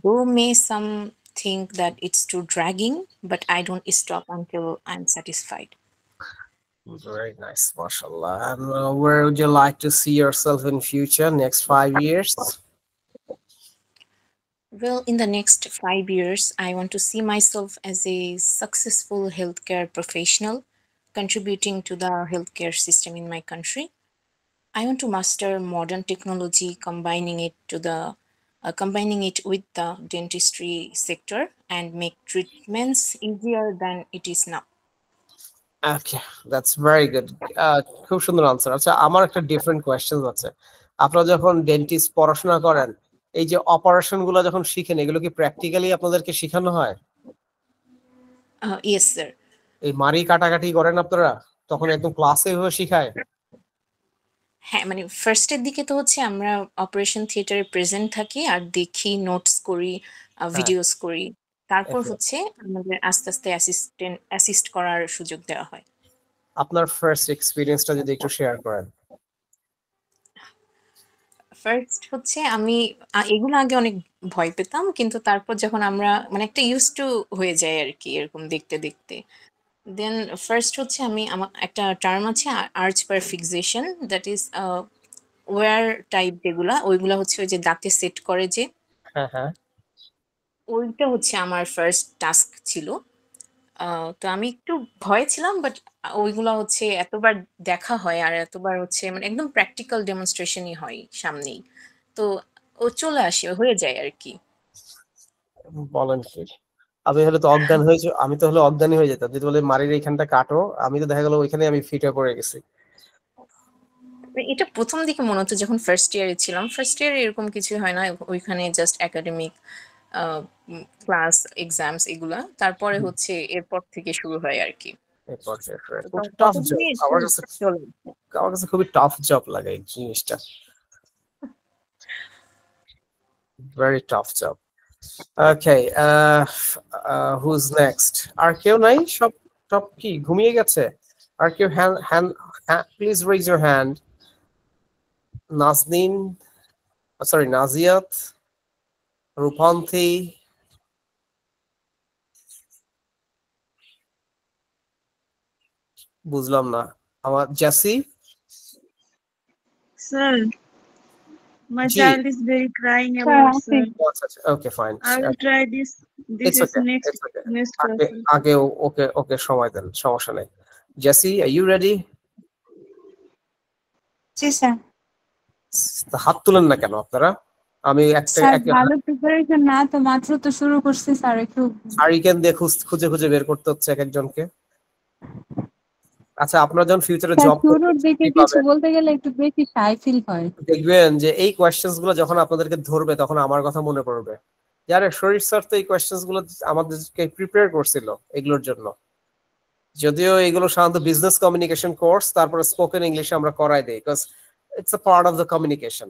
Though may some think that it's too dragging, but I don't stop until I'm satisfied. Very nice, mashallah. And where would you like to see yourself in future, next 5 years? Well, in the next 5 years, I want to see myself as a successful healthcare professional, contributing to the healthcare system in my country. I want to master modern technology, combining it with the dentistry sector and make treatments easier than it is now. Okay, that's very good. খুব সুন্দর answer. আচ্ছা, আমার একটা different question আছে। আপনারা যখন dentist পড়াশোনা করেন, এই যে অপারেশন গুলো যখন শিখেন, এগুলো কি প্র্যাকটিক্যালি আপনাদেরকে শেখানো হয়? Yes, sir. এই মারি কাটাকাটি করেন আপনারা? তখন একদম ক্লাসে এভাবে শিখায়? হ্যাঁ, মানে ফার্স্টের দিকে তো হচ্ছে আমরা অপারেশন থিয়েটারে প্রেজেন্ট থাকি আর দেখি, নোটস করি, ভিডিওস করি। তারপর হচ্ছে আমাদের আস্তে আস্তে অ্যাসিস্ট করার সুযোগ দেওয়া হয়। আপনার ফার্স্ট এক্সপেরিয়েন্সটা যদি একটু শেয়ার করেন। ফার্স্ট হচ্ছে আমি এগুলো আগে অনেক ভয় পেতাম, কিন্তু তারপর যখন আমরা মানে একটা ইউজ টু হয়ে যায় আর কি, এরকম দেখতে দেখতে। দেন ফার্স্ট হচ্ছে আমার একটা টার্ম আছে arch per fixation, that is wire type, যেগুলা ওইগুলা হচ্ছে ওই যে দাঁতে সেট করে যে, হ্যাঁ হ্যাঁ, ওইটা হচ্ছে আমার ফার্স্ট টাস্ক ছিল। তো আমি একটু ভয় ছিলাম, বাট ওইগুলা হচ্ছে এতবার দেখা হয় আর এতবার হচ্ছে মানে একদম প্র্যাকটিক্যাল ডেমনস্ট্রেশনই হয় সামনেই, তো ও চলে আসে, হয়ে যায় আর কি। বলেন কি? আমি হলে তো অজ্ঞান হয়েছে, আমি তো হলে অজ্ঞানী হয়ে যেতাম। যদি বলে মারির এইখানটা কাটো, আমি তো দেখা গেল ওইখানে আমি ফিটে পড়ে গেছি। এটা প্রথম দিকে মনে হতো যখন ফার্স্ট ইয়ারে ছিলাম। ফার্স্ট ইয়ারে এরকম কিছু হয় না, ওইখানে জাস্ট একাডেমিক ক্লাস, এক্সামস এগুলা। তারপরে হচ্ছে এরপর থেকে শুরু হয় আর কি। টাফ জব আমার কাছে খুবই টাফ জব লাগে এই জিনিসটা, very tough job. Okay, who's next? আর কেউ নাই? সব কি ঘুমিয়ে গেছে? আর কেউ hand please raise your hand. Nazneen, sorry Naziat, Rupanthi, বুঝলাম না। আমার জেসি? Sir, my Ji. child is very crying Sir, about, sir. Okay, fine. I will try this. This It's is okay. next It's okay. next আগে question. আগে ওকে সময় দেন, সমস্যা নেই। Jessie, are you ready? জি স্যার। হাত তুলেন না কেন আপনারা? আমি স্যার ভালো প্রিপারেশন না তো, মাত্র তো শুরু করছি স্যার, একটু হারিকেন দিয়ে খুঁজে খুঁজে বের করতে হচ্ছে এক একজনকে। আচ্ছা, আপনারা যখন ফিউচারে স্যার জব শুরুর দিকে করতে কিছু পাবেন, বলতে গেলে একটু বেশি শাই ফিল হয়। দেখবেন যে এই কোয়েশ্চেন্স গুলো যখন আপনাদেরকে ধরবে তখন আমার কথা মনে পড়বে। যারা শরীর স্যার তো এই কোয়েশ্চেন্স গুলো আমাদেরকে প্রিপেয়ার করছিল এগুলোর জন্য। যদিও এগুলো সাধারণত বিজনেস কমিউনিকেশন কোর্স, তারপরে স্পোকেন ইংলিশে আমরা করাই দেই, because it's a part of the communication.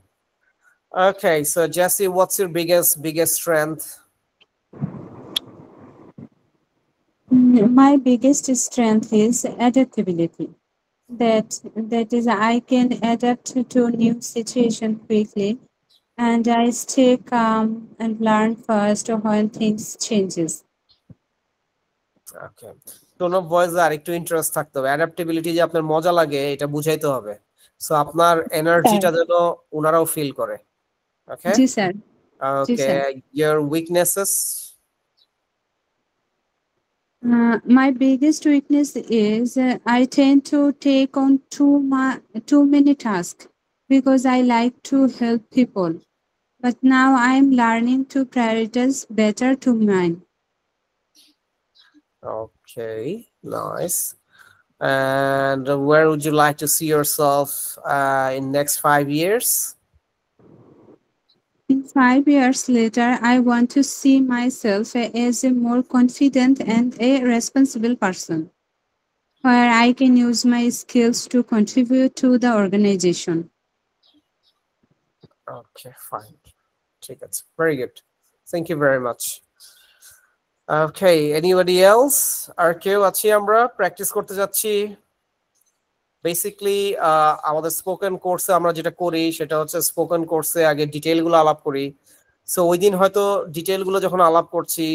Okay, so Jesse, what's your biggest strength? My biggest strength is adaptability. That is, I can adapt to new situation quickly, and I stay calm and learn fast when things changes. Okay, tone of ভয়েসে আর একটু interest থাকতে হবে। Adaptability যে আপনার মজা লাগে এটা বুঝাইতে হবে, সো আপনার এনার্জিটা যেন ওনারাও ফিল করে। ওকে জি sir. Okay, your weaknesses? My biggest weakness is I tend to take on too many tasks because I like to help people. But now I'm learning to prioritize better to mine. Okay, nice. And where would you like to see yourself in next 5 years? In 5 years later, I want to see myself as a more confident and a responsible person, where I can use my skills to contribute to the organization. Okay, fine. ঠিক আছে, very good. Thank you very much. Okay, anybody else? আর কেউ আছি? আমরা practice করতে যাচ্ছি। Basically আমাদের spoken কোর্সে আমরা যেটা করি সেটা হচ্ছে স্পোকেন কোর্সে আগে ডিটেইল গুলো আলাপ করি। সো ওই দিন হয়তো ডিটেইল গুলো যখন আলাপ করছি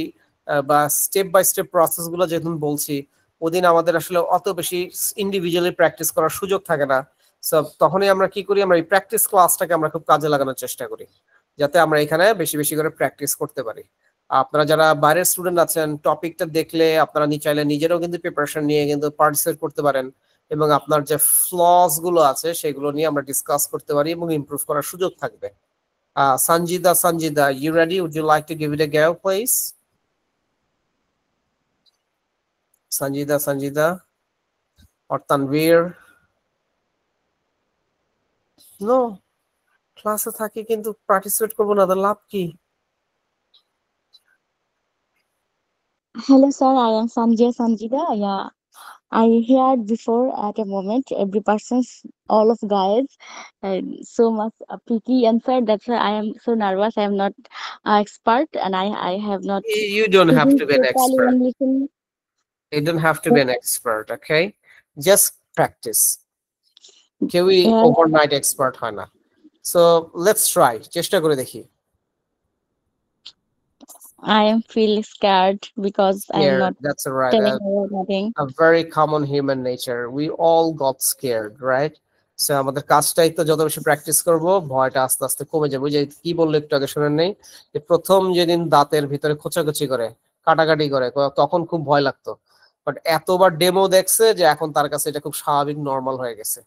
বা স্টেপ বাই স্টেপ প্রসেস গুলো যখন বলছি, ওদিন আমাদের আসলে অত বেশি ইন্ডিভিজুয়ালি প্র্যাকটিস করার সুযোগ থাকে না। সো তখনই আমরা কি করি, আমরা এই প্র্যাকটিস ক্লাসটাকে আমরা খুব কাজে লাগানোর চেষ্টা করি, যাতে আমরা এখানে বেশি বেশি করে প্র্যাকটিস করতে পারি। আপনারা যারা বাইরের স্টুডেন্ট আছেন, টপিকটা দেখলে আপনারা চাইলে নিজেরাও কিন্তু প্রিপারেশন নিয়ে কিন্তু পার্টিসিপেট করতে পারেন, এবং আপনার যে ফ্লস গুলো আছে সেগুলো নিয়ে আমরা ডিসকাস করতে পারি এবং ইমপ্রুভ করার সুযোগ থাকবে। Sanjida, you ready? Would you like to give it a go, please? Sanjida, or Tanvir? No, ক্লাসে থাকি কিন্তু পার্টিসিপেট করবো না, তার লাভ কি? Hello, sir. I am Sanjida. Yeah, I heard before at a moment every person's all of guys so much picky answer. That's why I am so nervous. I am not expert, and I have not. You don't have to be an expert. Listening. You don't have to be an expert, okay? Just practice. কেউই overnight expert হয় না। So let's try, চেষ্টা করে দেখি। I am feel scared because I am not That's right. telling anything. A very common human nature. We all got scared, right? So আমাদের কাজটাই তো যত বেশি প্র্যাকটিস করব, ভয়টা আস্তে আস্তে কমে যাবে। যে কি বললে একটু আগে শুনেন নেই, যে প্রথম যেদিন দাঁতের ভিতরে খোঁচাখুচি করে কাটাকাটি করে তখন খুব ভয় লাগতো, বাট এতবার ডেমো দেখছে যে এখন তার কাছে এটা খুব স্বাভাবিক নর্মাল হয়ে গেছে।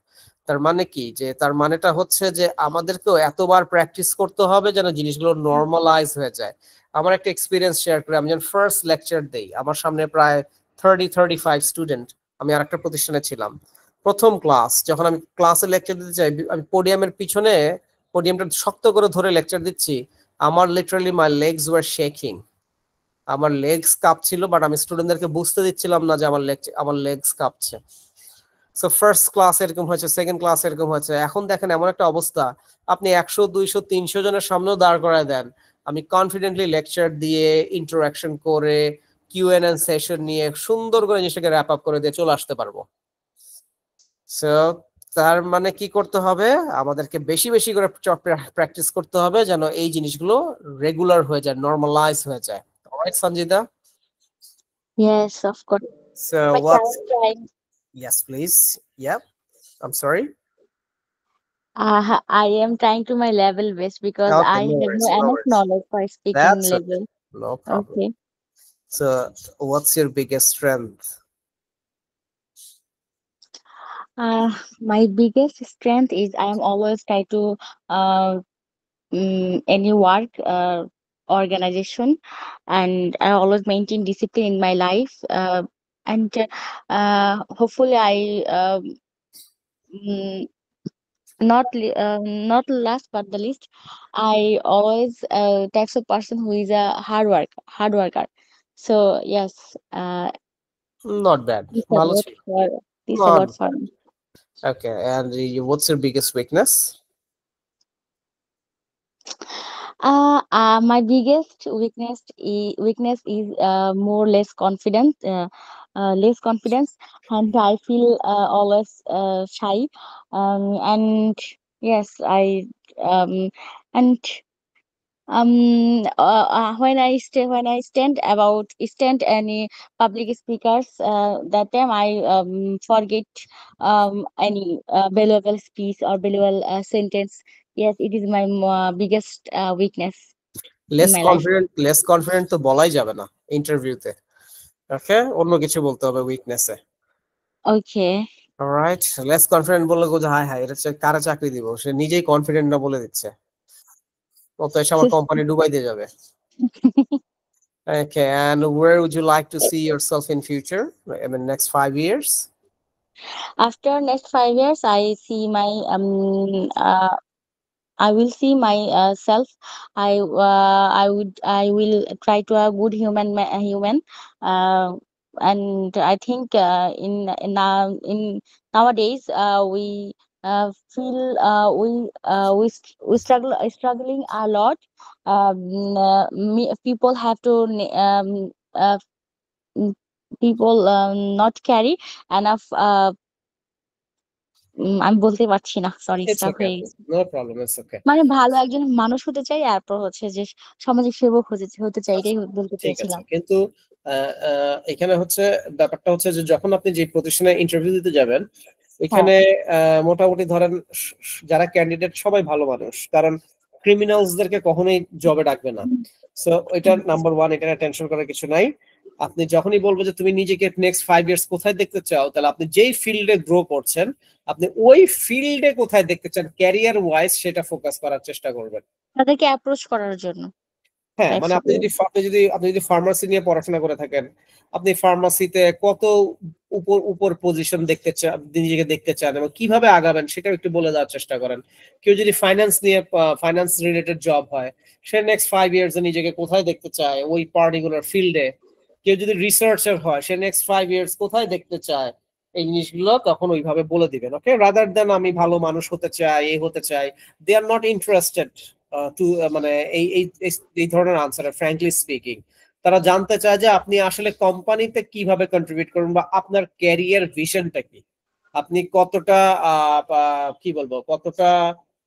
তার মানে কি, যে তার মানেটা হচ্ছে যে আমাদেরকেও এতবার প্র্যাকটিস করতে হবে যেন জিনিসগুলো নর্মালাইজ হয়ে যায়। আমার একটা এক্সপিরিয়েন্স শেয়ার করি। আমি যখন ফার্স্ট লেকচার দেই, আমার সামনে প্রায় 30-35 স্টুডেন্ট, আমি আরেকটা প্রতিষ্ঠানে ছিলাম। প্রথম ক্লাস যখন আমি ক্লাসে লেকচার দিতে চাই, আমি পোডিয়ামের পিছনে পোডিয়ামটা শক্ত করে ধরে লেকচার দিচ্ছি, আমার literally my legs were shaking. আমার লেগস কাঁপছিল, বাট আমি স্টুডেন্টদেরকে বুঝতে দিচ্ছিলাম না যে আমার লেগস কাঁপছে। সো ফার্স্ট ক্লাস এরকম হয়েছে, সেকেন্ড ক্লাস এরকম হয়েছে। এখন দেখেন এমন একটা অবস্থা, আপনি 100, 200, 300 জনের সামনেও দাঁড় করায় দেন, আমি কনফিডেন্টলি লেকচার দিয়ে ইন্টারাকশন করে কিউএনএ সেশন নিয়ে সুন্দর করে জিনিসটাকে র্যাপ আপ করে দিয়ে চলে আসতে পারবো। সো তার মানে কি করতে হবে, আমাদেরকে বেশি বেশি করে প্র্যাকটিস করতে হবে যেন এই জিনিসগুলো রেগুলার হয়ে যায়, নরমালাইজ হয়ে যায়। Alright Sanjida? Yes, of course. So what's... Yes, please. Yep. I'm sorry. I am trying to my level best because Okay, I no have worries, no no enough worries. knowledge for speaking That's okay. level. No problem. Okay. So, what's your biggest strength? My biggest strength is I am always try to any work organization, and I always maintain discipline in my life. And hopefully I mm, not last but the least, I always types of person who is a hard worker. So yes, Not bad. this ভালো about ছিল। for this Not about for me. okay. And what's your biggest weakness? My biggest weakness is more less confidence, and I feel always shy. And yes, I um, and when I stand any public speakers, that time I forget any valuable speech or valuable sentence. Yes, it is my biggest weakness in my life. Less confident তো বলাই যাবে না ইন্টারভিউতে। ওকে, অন্য কিছু বলতে হবে উইকনেসে। Okay. Alright, less confident বললে গো যে হাই হাই এটা কারা চাকরি দিব, সে নিজেই কনফিডেন্ট না বলে দিচ্ছে, ও তো এসে আমার কোম্পানি ডুবাই দিয়ে যাবে। Okay, and where would you like to see yourself in future? I mean, next 5 years? After next 5 years, I will see myself. I will try to a good human, uh, and I think in nowadays we feel we struggling a lot. People have to uh, people not carry enough. আমি বলতে পারছি না, sorry, It's Starc okay. হয়ে গেছে। No problem, it's okay. মানে ভালো একজন মানুষ হতে চাই, এরপর হচ্ছে যে সমাজের সেবক হতে চাই, এটাই বলতে ঠিক আছে, চেয়েছিলাম। কিন্তু এখানে হচ্ছে ব্যাপারটা হচ্ছে যে যখন আপনি যে প্রতিষ্ঠানে ইন্টারভিউ দিতে যাবেন, এখানে মোটামুটি ধরেন যারা ক্যান্ডিডেট সবাই ভালো মানুষ, কারণ ক্রিমিনালসদেরকে কখনোই জবে ডাকবে না। সো এটা নাম্বার 1, এটা টেনশন করার কিছু নাই। আপনি যখনই বলবো যে তুমি নিজেকে নেক্সট 5 ইয়ার্স কোথায় দেখতে চাও, তাহলে আপনি যেই ফিল্ডে গ্রো করছেন আপনি ওই ফিল্ডে কোথায় দেখতে চান ক্যারিয়ার ওয়াইজ সেটা ফোকাস করার চেষ্টা করবেন। তাদেরকে অ্যাপ্রোচ করার জন্য। হ্যাঁ, মানে আপনি যদি ফার্মাসি নিয়ে পড়াশোনা করে থাকেন, আপনি ফার্মাসিতে কত উপর পজিশন দেখতে চান, নিজেকে দেখতে চান এবং কিভাবে আগাবেন সেটা একটু বলে দেওয়ার চেষ্টা করেন। কেউ যদি ফাইন্যান্স রিলেটেড জব হয়, সে নেক্সট 5 ইয়ার্স নিজেকে কোথায় দেখতে চায় ওই পার্টিকুলার ফিল্ডে। কেউ যদি রিসার্চার হয়, সে নেক্সট 5 ইয়ার্স কোথায় দেখতে চায়, এই জিনিসগুলো তখন ওইভাবে বলে দিবেন। ওকে, রাদার দেন আমি ভালো মানুষ হতে চাই, এই হতে চাই, দে আর নট ইন্টারেস্টেড মানে এই ধরনের আনসার। ফ্র্যাঙ্কলি স্পিকিং, তারা জানতে চায় যে আপনি আসলে কোম্পানিতে কিভাবে কন্ট্রিবিউট করবেন বা আপনার ক্যারিয়ার ভিশনটা কি, আপনি কতটা কি বলবো, কতটা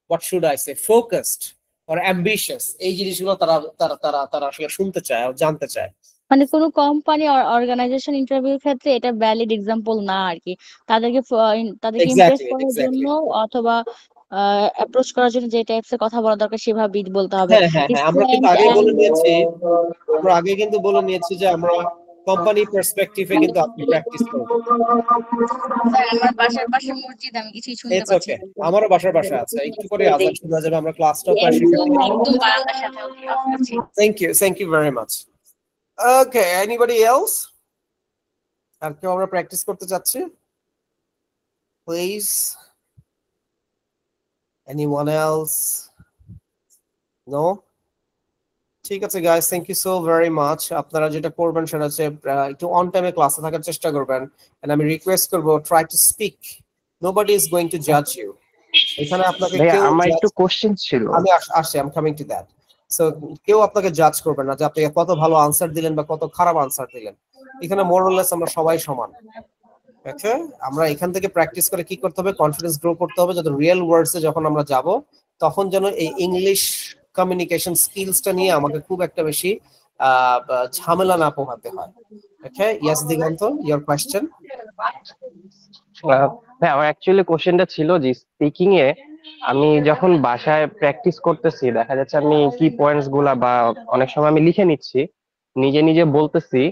what should I say focused or ambitious, এই জিনিসগুলো তারা তারা তারা তারা আসলে শুনতে চায়, জানতে চায়। মানে কোনো কোম্পানি অর্গানাইজেশন ইন্টারভিউর ক্ষেত্রে এটা ভ্যালিড এক্সাম্পল না আর কি। তাদেরকে ইমপ্রেস করার জন্য অথবা অ্যাপ্রোচ করার জন্য যে টাইপস এর কথা বলা দরকার সেভাবে বলতে হবে। আমরা আগে কিন্তু বলে নিয়েছি যে আমরা কোম্পানি পার্সপেক্টিভে কিন্তু আপনি প্র্যাকটিস করবেন। আমার বাসার পাশে মসজিদ, আমি কিছুই শুনতে পাচ্ছি না। আমারও বাসার পাশে আছে, একটু করে আজান শোনা যাবে, আমরা ক্লাসটাও প্রায় শেষ করতে একদম বারান্দার সাথে আছি। Thank you very much. Okay, anybody else? আর কেউ আমরা প্র্যাকটিস করতে চাচ্ছি? Please, anyone else? নো? ঠিক আছে guys, thank you so very much. আপনারা যেটা করবেন সেটা হচ্ছে একটু অন টাইমে ক্লাসে থাকার চেষ্টা করবেন, এন্ড আমি রিকোয়েস্ট করব try to speak, nobody is going to জাজ ইউ। এখানে আপনাকে কেউ, আমার একটু কোশ্চেন ছিল, আমি আসছি, I am coming to that. So কেউ আপনাকে জাজ করবে না যে আপনি কত ভালো আনসার দিলেন বা কত খারাপ আনসার দিলেন। এখানে মোরলেস আমরা সবাই সমান। ওকে, আমরা এখান থেকে প্র্যাকটিস করে কি করতে হবে, কনফিডেন্স গ্রো করতে হবে, যাতে রিয়েল ওয়ার্ডসে যখন আমরা যাব তখন যেন এই ইংলিশ কমিউনিকেশন স্কিলসটা নিয়ে আমাকে খুব একটা বেশি ঝামেলা না পোহাতে হয়। ওকে, ইয়েস দিগন্ত, ইওর কোশ্চেন? হ্যাঁ, আমার অ্যাকচুয়ালি কোশ্চেনটা ছিল যে স্পিকিং এ আমি যখন বাসায় প্র্যাকটিস করতেছি দেখা যাচ্ছে আমি কি পয়েন্টস গুলা বা অনেক সময় আমি লিখে নিচ্ছি, নিজে নিজে বলতেছি,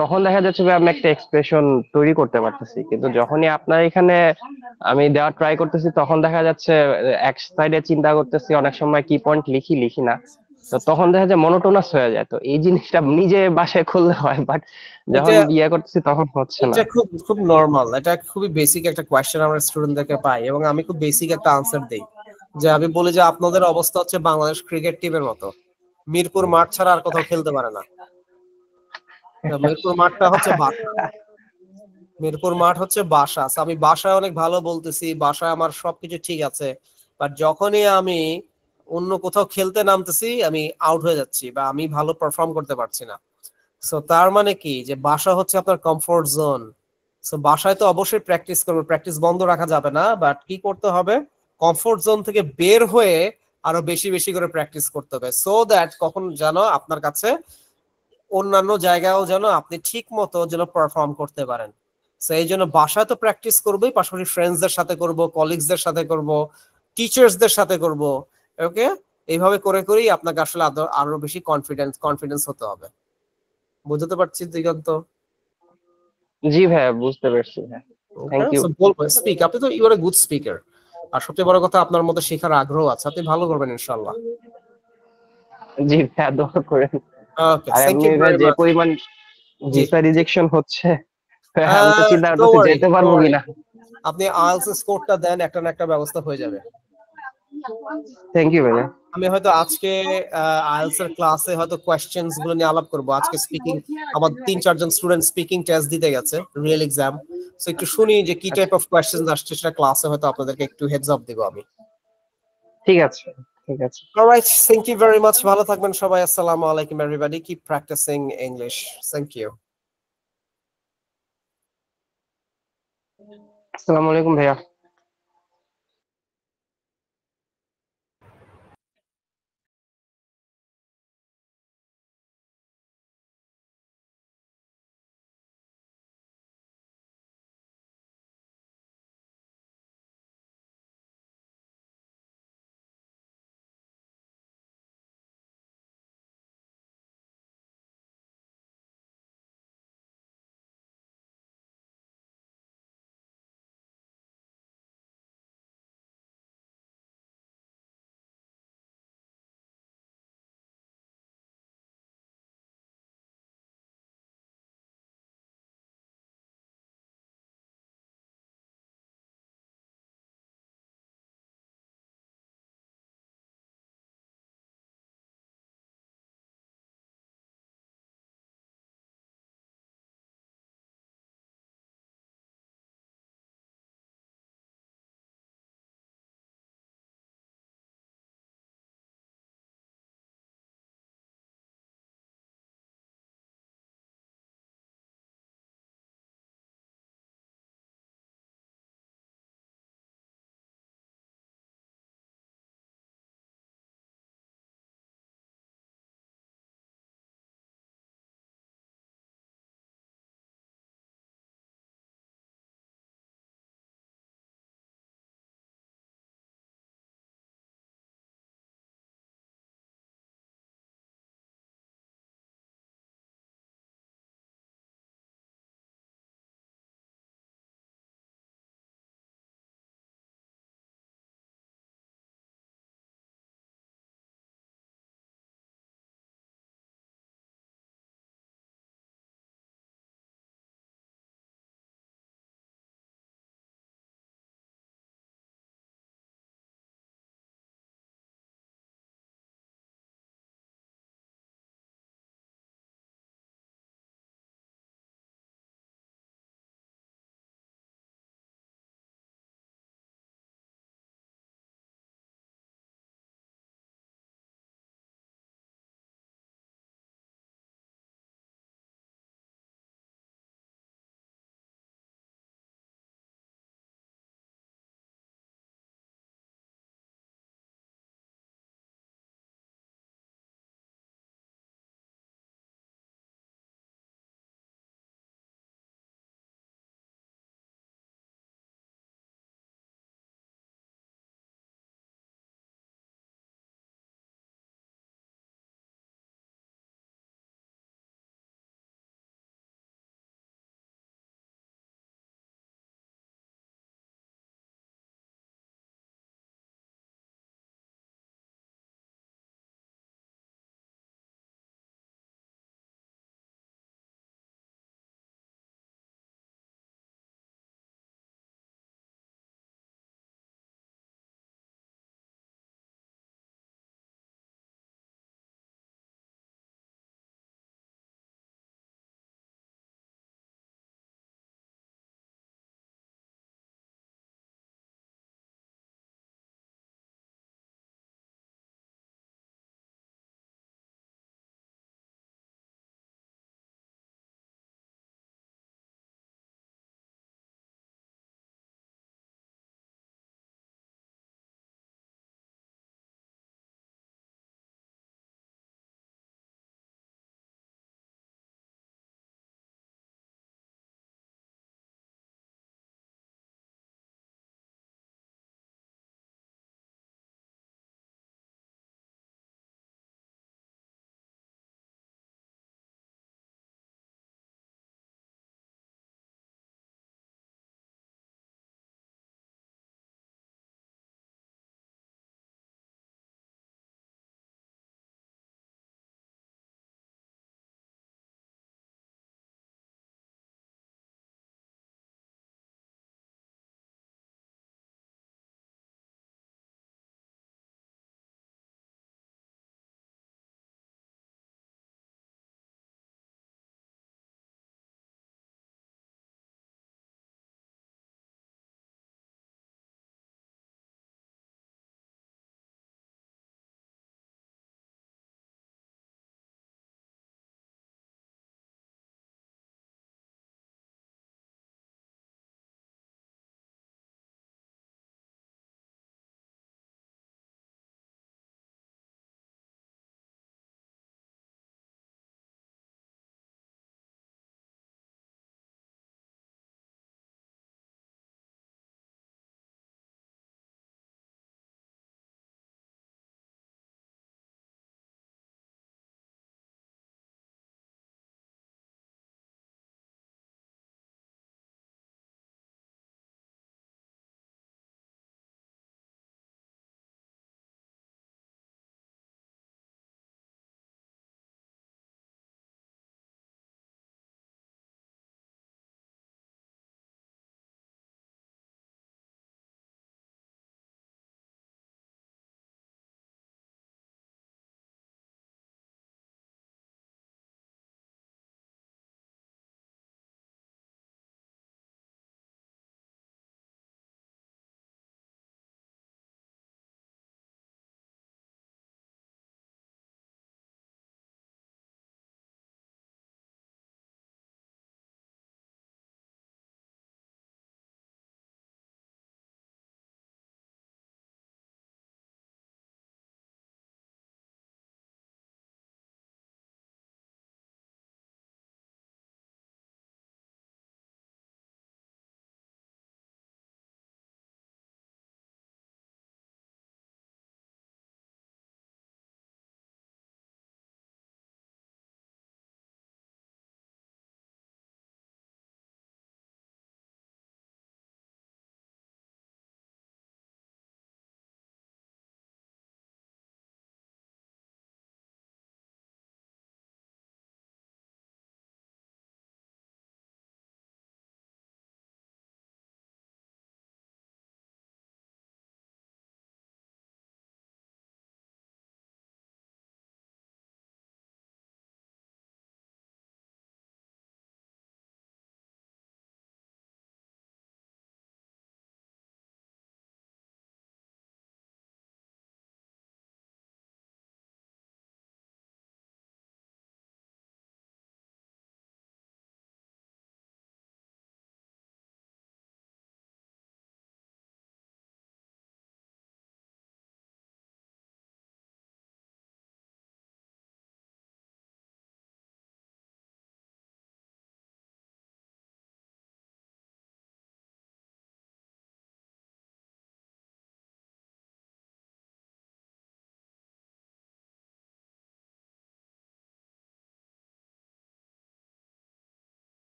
তখন দেখা যাচ্ছে যে আমি একটা এক্সপ্রেশন তৈরি করতে পারতেছি। কিন্তু যখনই আপনার এখানে আমি দেওয়ার ট্রাই করতেছি তখন দেখা যাচ্ছে এক সাইডে চিন্তা করতেছি, অনেক সময় কি পয়েন্ট লিখি না, তো তখন দেখা যায় মনোটোনাস হয়ে যায়। তো এই জিনিসটা নিজে বাসায় করলে হয়, বাট যখন এটা ইয়ে করতেছি তখন হচ্ছে না। এটা খুব খুব নরমাল, এটা খুবই বেসিক একটা কোয়েশ্চেন আমরা স্টুডেন্টদেরকে পাই, এবং আমি খুব বেসিক একটা আনসার দেই। যে আমি বলি যে আপনাদের অবস্থা হচ্ছে বাংলাদেশ ক্রিকেট টিমের মতো, মিরপুর মাঠ ছাড়া আর কোথাও খেলতে পারে না। তো মিরপুর মাঠটা হচ্ছে বাসা, মিরপুর মাঠ হচ্ছে বাসা। So আমি বাসায় অনেক ভালো বলতেছি, বাসায় আমার সবকিছু ঠিক আছে, বাট যখনই আমি অন্য কোথাও খেলতে নামতেছি আমি আউট হয়ে যাচ্ছি বা আমি ভালো পারফর্ম করতে পারছি না। সো তার মানে কি যে বাসা হচ্ছে আপনার কমফোর্ট জোন। সো বাসায় তো অবশ্যই প্র্যাকটিস করবে, প্র্যাকটিস বন্ধ রাখা যাবে না, বাট কি করতে হবে, কমফোর্ট জোন থেকে বের হয়ে আরো বেশি বেশি করে প্র্যাকটিস করতে হবে, সো দ্যাট কখন যেন আপনার কাছে অন্যান্য জায়গায়ও যেন আপনি ঠিক মতো যেন পারফর্ম করতে পারেন। সো এই জন্য বাসায় তো প্র্যাকটিস করবোই, পাশাপাশি ফ্রেন্ডসদের সাথে করব, কলিগসদের সাথে করব, টিচার্সদের সাথে করব। ওকে, এইভাবে করে করেই আপনাকে আসলে আরো বেশি কনফিডেন্স হতে হবে। বুঝতে পারছি দিগন্ত? জি ভাইয়া, বুঝতে পারছি। হ্যাঁ, থ্যাংক ইউ। বলবো স্পিক, আপনি তো you are a good speaker, আর সবচেয়ে বড় কথা আপনার মধ্যে শেখার আগ্রহ আছে, আপনি ভালো করবেন ইনশাআল্লাহ। জি ভাইয়া, দোয়া করেন। ওকে, আর থ্যাংক এমনি ইউ ভেরি যে মাচ। পরিমাণ জি, ভিসা রিজেকশন হচ্ছে, আমি তো চিন্তা ডোন্ট করতেছি ওয়ারি, যেতে পারবো কিনা। আপনি আইএলটিএস স্কোরটা দেন, একটা না একটা ব্যবস্থা হয়ে যাবে। থ্যাংক ইউ ভাইয়া। আমি হয়তো আজকে আইএলটিএস এর ক্লাসে হয়তো কোশ্চেনস গুলো নিয়ে আলাপ করব। আজকে স্পিকিং আমার 3-4 জন স্টুডেন্ট স্পিকিং টেস্ট দিতে গেছে, রিয়েল এক্সাম। সো একটু শুনি যে কি টাইপ অফ কোশ্চেনস আসছে, সেটা ক্লাসে হয়তো আপনাদেরকে একটু হেডস আপ দেব আমি। ঠিক আছে, ঠিক আছে। Alright, thank you very much, ভালো থাকবেন সবাই। আসসালামু আলাইকুম everybody, keep practising English. Thank you. আসসালামু আলাইকুম ভাইয়া।